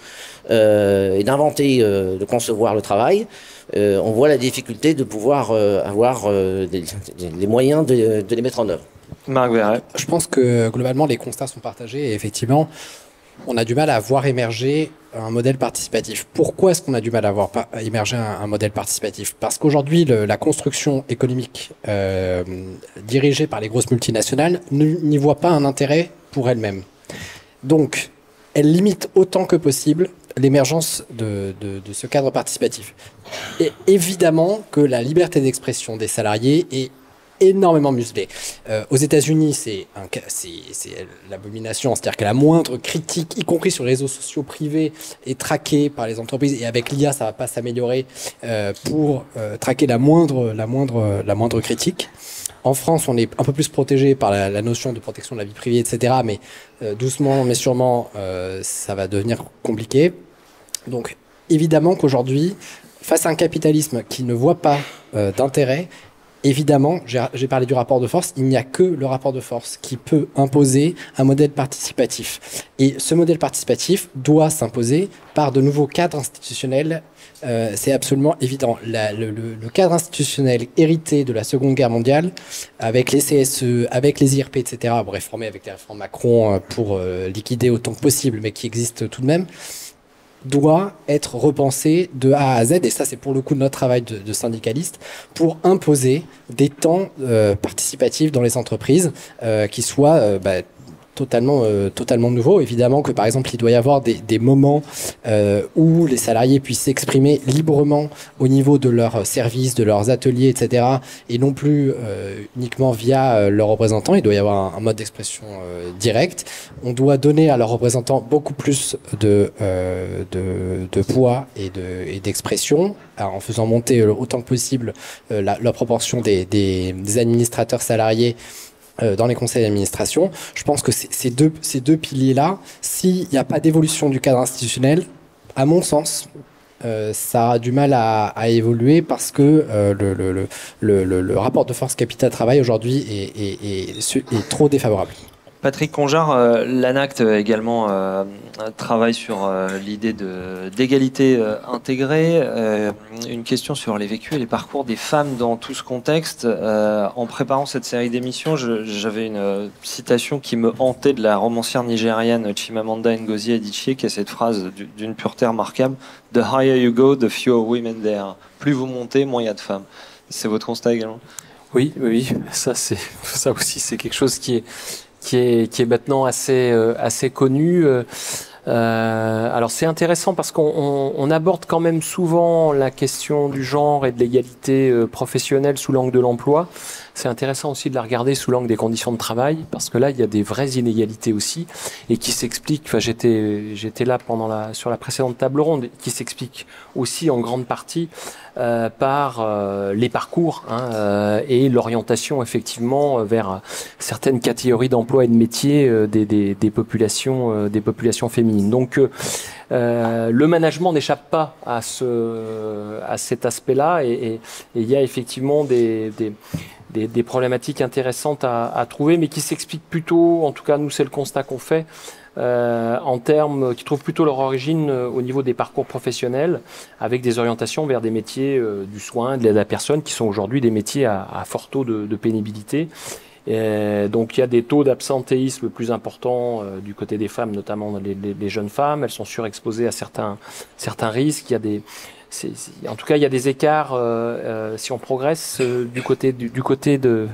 et d'inventer, de concevoir le travail, on voit la difficulté de pouvoir avoir les moyens de les mettre en œuvre. Marc Verret. Je pense que globalement les constats sont partagés et effectivement on a du mal à voir émerger un modèle participatif. Pourquoi est-ce qu'on a du mal à voir émerger un modèle participatif? Parce qu'aujourd'hui la construction économique dirigée par les grosses multinationales n'y voit pas un intérêt pour elle-même. Donc elle limite autant que possible l'émergence de ce cadre participatif. Et évidemment que la liberté d'expression des salariés est énormément muselée. Aux États-Unis, c'est l'abomination, c'est-à-dire que la moindre critique, y compris sur les réseaux sociaux privés, est traquée par les entreprises. Et avec l'IA, ça va pas s'améliorer pour traquer la moindre critique. En France, on est un peu plus protégé par la notion de protection de la vie privée, etc. Mais doucement, mais sûrement, ça va devenir compliqué. Donc, évidemment qu'aujourd'hui, face à un capitalisme qui ne voit pas d'intérêt, évidemment, j'ai parlé du rapport de force, il n'y a que le rapport de force qui peut imposer un modèle participatif. Et ce modèle participatif doit s'imposer par de nouveaux cadres institutionnels. C'est absolument évident. Le cadre institutionnel hérité de la Seconde Guerre mondiale, avec les CSE, avec les IRP, etc., réformé avec les réformes Macron pour liquider autant que possible, mais qui existe tout de même, doit être repensé de A à Z, et ça c'est pour le coup de notre travail de syndicaliste, pour imposer des temps participatifs dans les entreprises qui soient totalement nouveaux. Évidemment que par exemple il doit y avoir des moments où les salariés puissent s'exprimer librement au niveau de leurs services, de leurs ateliers, etc. et non plus uniquement via leurs représentants. Il doit y avoir un mode d'expression direct. On doit donner à leurs représentants beaucoup plus de poids et d'expression en faisant monter autant que possible la proportion des administrateurs salariés dans les conseils d'administration. Je pense que ces deux piliers-là, s'il n'y a pas d'évolution du cadre institutionnel, à mon sens, ça a du mal à évoluer parce que le rapport de force capital-travail aujourd'hui est trop défavorable. Patrick Conjar, l'ANACT également travaille sur l'idée d'égalité intégrée. Une question sur les vécus et les parcours des femmes dans tout ce contexte. En préparant cette série d'émissions, j'avais une citation qui me hantait de la romancière nigériane Chimamanda Ngozi Adichie, qui a cette phrase d'une pureté remarquable: The higher you go, the fewer women there. Plus vous montez, moins il y a de femmes. C'est votre constat également? Oui. Ça aussi, c'est quelque chose qui est maintenant assez connu. Alors c'est intéressant parce qu'on aborde quand même souvent la question du genre et de l'égalité professionnelle sous l'angle de l'emploi. C'est intéressant aussi de la regarder sous l'angle des conditions de travail, parce que là il y a des vraies inégalités aussi, et qui s'expliquent, enfin j'étais là sur la précédente table ronde, qui s'expliquent aussi en grande partie par les parcours et l'orientation effectivement vers certaines catégories d'emplois et de métiers des populations féminines. Donc le management n'échappe pas à cet aspect-là, et il y a effectivement des problématiques intéressantes à trouver, mais qui s'expliquent plutôt, en tout cas nous c'est le constat qu'on fait, en termes qui trouvent plutôt leur origine au niveau des parcours professionnels, avec des orientations vers des métiers du soin, de l'aide à la personne, qui sont aujourd'hui des métiers à fort taux de pénibilité. Donc il y a des taux d'absentéisme plus importants du côté des femmes, notamment les jeunes femmes. Elles sont surexposées à certains risques. En tout cas, il y a des écarts si on progresse du côté de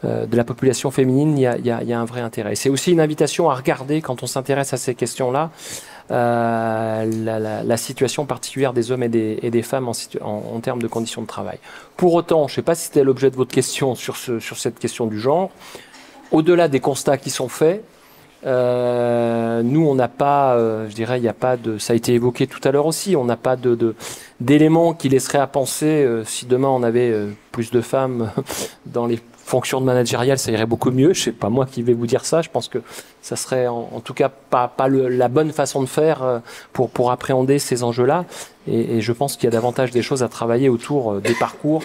la population féminine. Il y a un vrai intérêt. C'est aussi une invitation à regarder, quand on s'intéresse à ces questions-là, la situation particulière des hommes et des femmes en termes de conditions de travail. Pour autant, je ne sais pas si c'était l'objet de votre question sur cette question du genre. Au-delà des constats qui sont faits, nous, on n'a pas, je dirais, il n'y a pas de, ça a été évoqué tout à l'heure aussi, on n'a pas d'éléments qui laisseraient à penser, si demain on avait plus de femmes dans les fonctions managériales, ça irait beaucoup mieux. Je sais pas moi qui vais vous dire ça. Je pense que ça serait en tout cas pas la bonne façon de faire pour appréhender ces enjeux-là. Et je pense qu'il y a davantage des choses à travailler autour des parcours,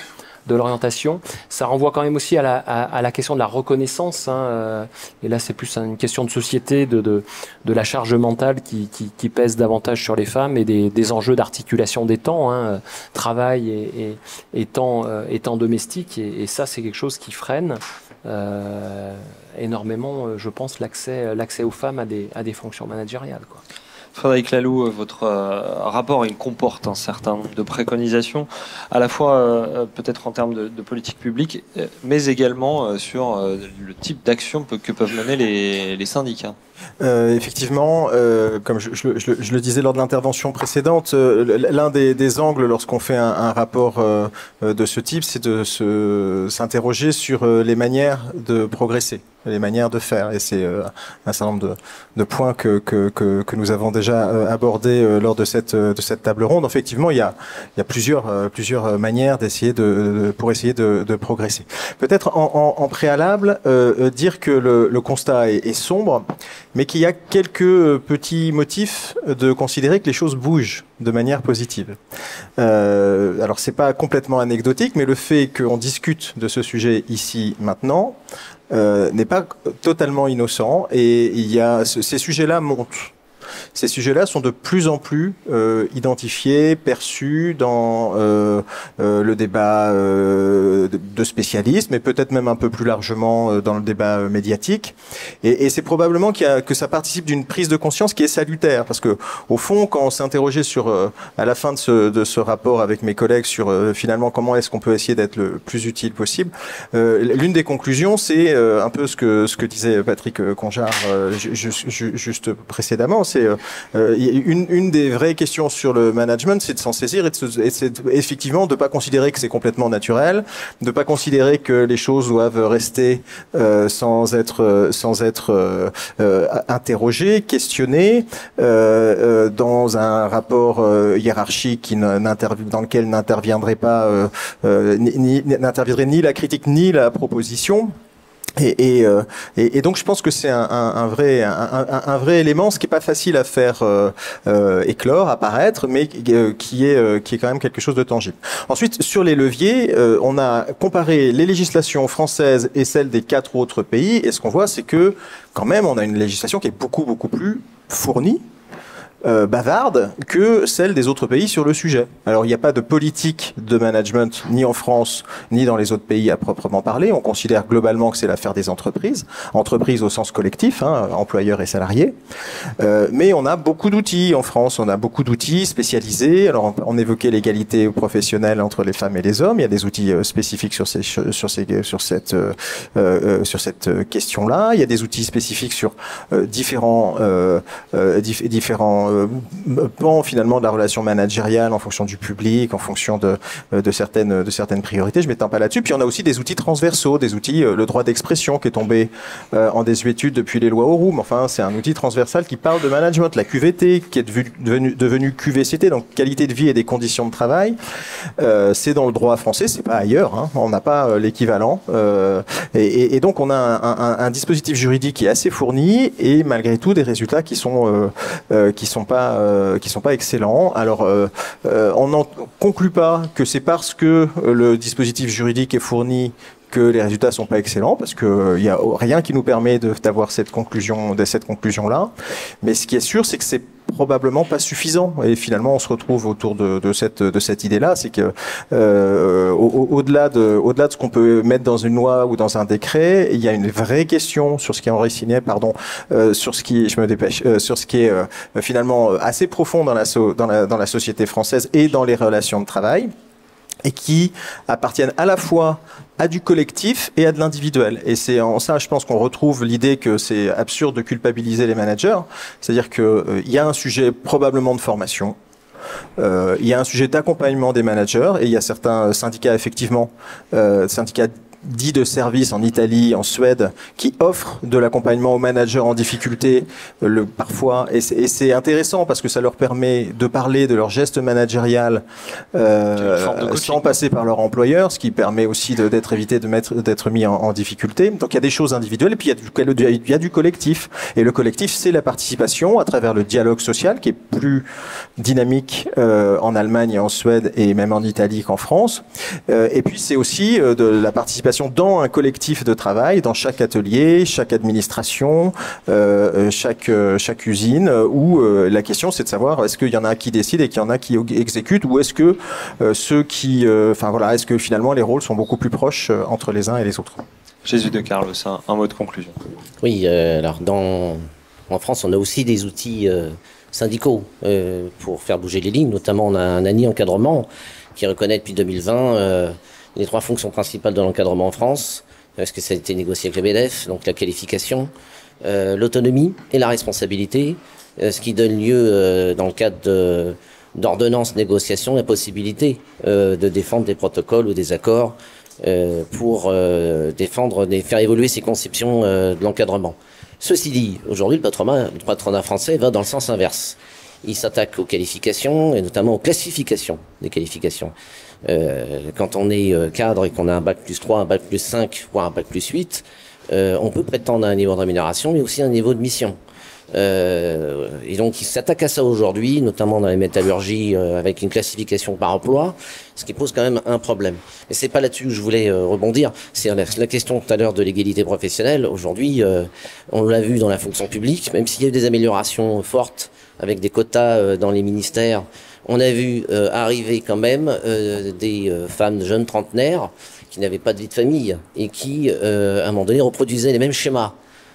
de l'orientation. Ça renvoie quand même aussi à la question de la reconnaissance, hein, et là c'est plus une question de société, de la charge mentale qui pèse davantage sur les femmes et des enjeux d'articulation des temps, hein, travail et temps domestique, et ça c'est quelque chose qui freine énormément, je pense, l'accès aux femmes à des fonctions managériales, quoi. Frédéric Laloux, votre rapport, il comporte un certain nombre de préconisations, à la fois peut-être en termes de politique publique, mais également sur le type d'action que peuvent mener les syndicats. Effectivement, comme je le disais lors de l'intervention précédente, l'un des angles lorsqu'on fait un rapport de ce type, c'est de s'interroger sur les manières de progresser, les manières de faire. Et c'est un certain nombre de points que nous avons déjà abordés lors de cette table ronde. Effectivement, il y a plusieurs manières d'essayer pour essayer de progresser. Peut-être en préalable, dire que le constat est sombre, mais qu'il y a quelques petits motifs de considérer que les choses bougent de manière positive. Alors c'est pas complètement anecdotique, mais le fait qu'on discute de ce sujet ici maintenant n'est pas totalement innocent, et ces sujets-là montent. Ces sujets-là sont de plus en plus identifiés, perçus dans le débat de spécialistes, mais peut-être même un peu plus largement dans le débat médiatique. Et c'est probablement que ça participe d'une prise de conscience qui est salutaire, parce que au fond, quand on s'est interrogé à la fin de ce rapport avec mes collègues sur finalement comment est-ce qu'on peut essayer d'être le plus utile possible, l'une des conclusions, c'est un peu ce que disait Patrick Conjar juste précédemment. C'est une des vraies questions sur le management, c'est de s'en saisir et c'est effectivement de pas considérer que c'est complètement naturel, de pas considérer que les choses doivent rester sans être interrogées, questionnées dans un rapport hiérarchique dans lequel n'interviendrait ni la critique ni la proposition. Et donc je pense que c'est un vrai élément, ce qui est pas facile à faire éclore, apparaître, mais qui est quand même quelque chose de tangible. Ensuite, sur les leviers, on a comparé les législations françaises et celles des 4 autres pays, et ce qu'on voit, c'est que quand même on a une législation qui est beaucoup plus fournie, bavarde que celle des autres pays sur le sujet. Alors il n'y a pas de politique de management ni en France ni dans les autres pays à proprement parler. On considère globalement que c'est l'affaire des entreprises au sens collectif, hein, employeurs et salariés. Mais on a beaucoup d'outils en France, on a beaucoup d'outils spécialisés. Alors on évoquait l'égalité professionnelle entre les femmes et les hommes. Il y a des outils spécifiques sur cette question-là. Il y a des outils spécifiques sur différents pans finalement de la relation managériale en fonction du public, en fonction de certaines priorités. Je m'étends pas là-dessus. Puis on a aussi des outils transversaux, des outils, le droit d'expression qui est tombé en désuétude depuis les lois Auroux. Enfin, c'est un outil transversal qui parle de management. La QVT qui est devenue QVCT, donc qualité de vie et des conditions de travail, c'est dans le droit français, c'est pas ailleurs. Hein. On n'a pas l'équivalent. Et donc on a un dispositif juridique qui est assez fourni et malgré tout des résultats qui sont pas excellents. Alors, on n'en conclut pas que c'est parce que le dispositif juridique est fourni que les résultats sont pas excellents, parce que il y a rien qui nous permet d'avoir cette conclusion-là. Mais ce qui est sûr, c'est que c'est probablement pas suffisant. Et finalement, on se retrouve autour de cette idée-là, c'est que au-delà de ce qu'on peut mettre dans une loi ou dans un décret, il y a une vraie question sur ce qui est sur ce qui est finalement assez profond dans la société française et dans les relations de travail, et qui appartiennent à la fois à du collectif et à de l'individuel. Et c'est en ça, je pense qu'on retrouve l'idée que c'est absurde de culpabiliser les managers. C'est-à-dire qu'il y a un sujet probablement de formation, il y a un sujet d'accompagnement des managers, et il y a certains syndicats, effectivement, syndicats dits de service en Italie, en Suède, qui offrent de l'accompagnement aux managers en difficulté, parfois. Et c'est intéressant parce que ça leur permet de parler de leur geste managérial sans passer par leur employeur, ce qui permet aussi d'être évité d'être mis en difficulté. Donc il y a des choses individuelles et puis il y a du collectif. Et le collectif, c'est la participation à travers le dialogue social qui est plus dynamique en Allemagne et en Suède et même en Italie qu'en France. Et puis c'est aussi de la participation dans un collectif de travail, dans chaque atelier, chaque administration, chaque usine, où la question c'est de savoir est-ce qu'il y en a qui décident et qu'il y en a qui exécutent, ou est-ce que ceux qui, est-ce que finalement les rôles sont beaucoup plus proches entre les uns et les autres. Jésus de Carlos, un mot de conclusion. Oui, alors en France, on a aussi des outils syndicaux pour faire bouger les lignes. Notamment, on a un ANI encadrement qui reconnaît depuis 2020 les 3 fonctions principales de l'encadrement en France, parce que ça a été négocié avec le MEDEF, donc la qualification, l'autonomie et la responsabilité, ce qui donne lieu, dans le cadre d'ordonnances, négociations, la possibilité de défendre des protocoles ou des accords pour faire évoluer ces conceptions de l'encadrement. Ceci dit, aujourd'hui, le patronat français va dans le sens inverse. Il s'attaque aux qualifications, et notamment aux classifications des qualifications. Quand on est cadre et qu'on a un bac plus 3, un bac plus 5, voire un bac plus 8, on peut prétendre à un niveau de rémunération, mais aussi un niveau de mission. Et donc, il s'attaque à ça aujourd'hui, notamment dans les métallurgies, avec une classification par emploi, ce qui pose quand même un problème. Et c'est pas là-dessus que je voulais rebondir. C'est la question tout à l'heure de l'égalité professionnelle. Aujourd'hui, on l'a vu dans la fonction publique, même s'il y a eu des améliorations fortes avec des quotas dans les ministères, on a vu arriver quand même des femmes jeunes trentenaires qui n'avaient pas de vie de famille et qui, à un moment donné, reproduisaient les mêmes schémas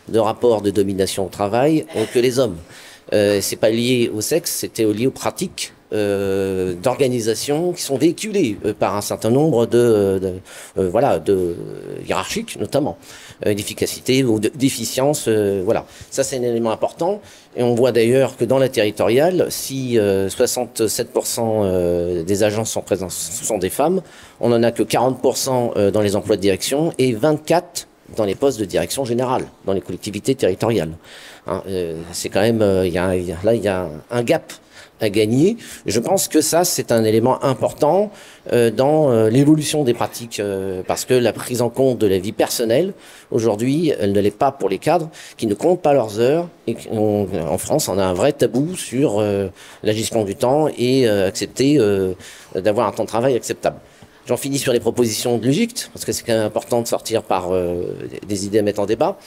de rapport de domination au travail que les hommes. C'est pas lié au sexe, c'était lié aux pratiques d'organisation qui sont véhiculées par un certain nombre de hiérarchiques notamment, d'efficacité ou d'efficience. Voilà, ça c'est un élément important. Et on voit d'ailleurs que dans la territoriale, si 67% des agents sont des femmes, on n'en a que 40% dans les emplois de direction et 24% dans les postes de direction générale, dans les collectivités territoriales. C'est quand même, il y a un gap à gagner. Je pense que ça, c'est un élément important dans l'évolution des pratiques, parce que la prise en compte de la vie personnelle, aujourd'hui, elle ne l'est pas pour les cadres qui ne comptent pas leurs heures. Et en France, on a un vrai tabou sur la gestion du temps et accepter d'avoir un temps de travail acceptable. J'en finis sur les propositions de l'UGICT, parce que c'est quand même important de sortir par des idées à mettre en débat.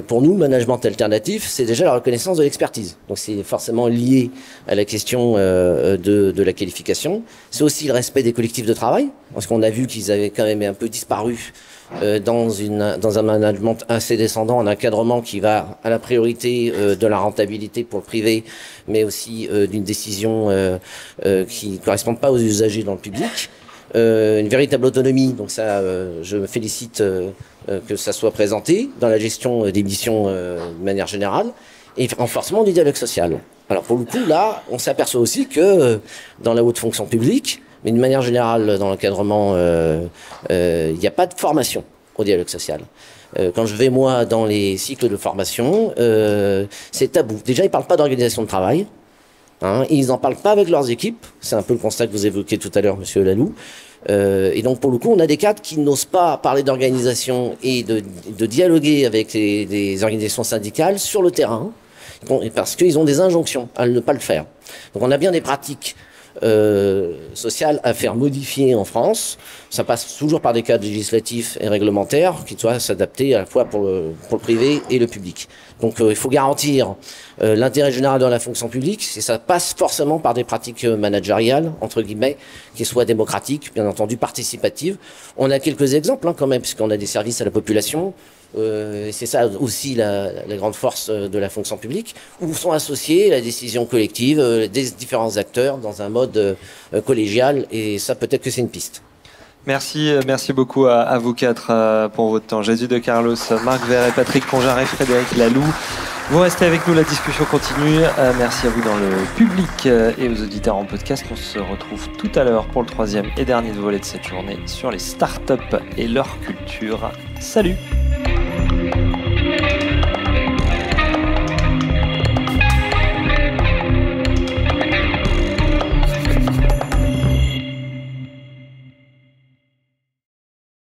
Pour nous, le management alternatif, c'est déjà la reconnaissance de l'expertise. Donc c'est forcément lié à la question de la qualification. C'est aussi le respect des collectifs de travail, parce qu'on a vu qu'ils avaient quand même un peu disparu dans un management assez descendant, un encadrement qui va à la priorité de la rentabilité pour le privé, mais aussi d'une décision qui ne correspond pas aux usagers dans le public. Une véritable autonomie, donc ça, je me félicite que ça soit présenté dans la gestion des missions de manière générale, et renforcement du dialogue social. Alors pour le coup, là, on s'aperçoit aussi que dans la haute fonction publique, mais de manière générale dans l'encadrement, il n'y a pas de formation au dialogue social. Quand je vais, moi, dans les cycles de formation, c'est tabou. Déjà, ils ne parlent pas d'organisation de travail. Ils n'en parlent pas avec leurs équipes. C'est un peu le constat que vous évoquiez tout à l'heure, Monsieur Laloux. Et donc, pour le coup, on a des cadres qui n'osent pas parler d'organisation et de dialoguer avec des organisations syndicales sur le terrain, parce qu'ils ont des injonctions à ne pas le faire. Donc, on a bien des pratiques sociales à faire modifier en France. Ça passe toujours par des cadres législatifs et réglementaires qui doivent s'adapter à la fois pour le privé et le public. Donc il faut garantir l'intérêt général dans la fonction publique, et ça passe forcément par des pratiques managériales, entre guillemets, qui soient démocratiques, bien entendu participatives. On a quelques exemples quand même, puisqu'on a des services à la population. C'est ça aussi la grande force de la fonction publique, où sont associés la décision collective des différents acteurs dans un mode collégial, et ça peut-être que c'est une piste. Merci beaucoup à vous quatre pour votre temps. Jésus de Carlos, Marc Vert et Patrick Conjaré, Frédéric Laloux. Vous restez avec nous, la discussion continue. Merci à vous dans le public et aux auditeurs en podcast. On se retrouve tout à l'heure pour le 3e et dernier volet de cette journée sur les startups et leur culture. Salut!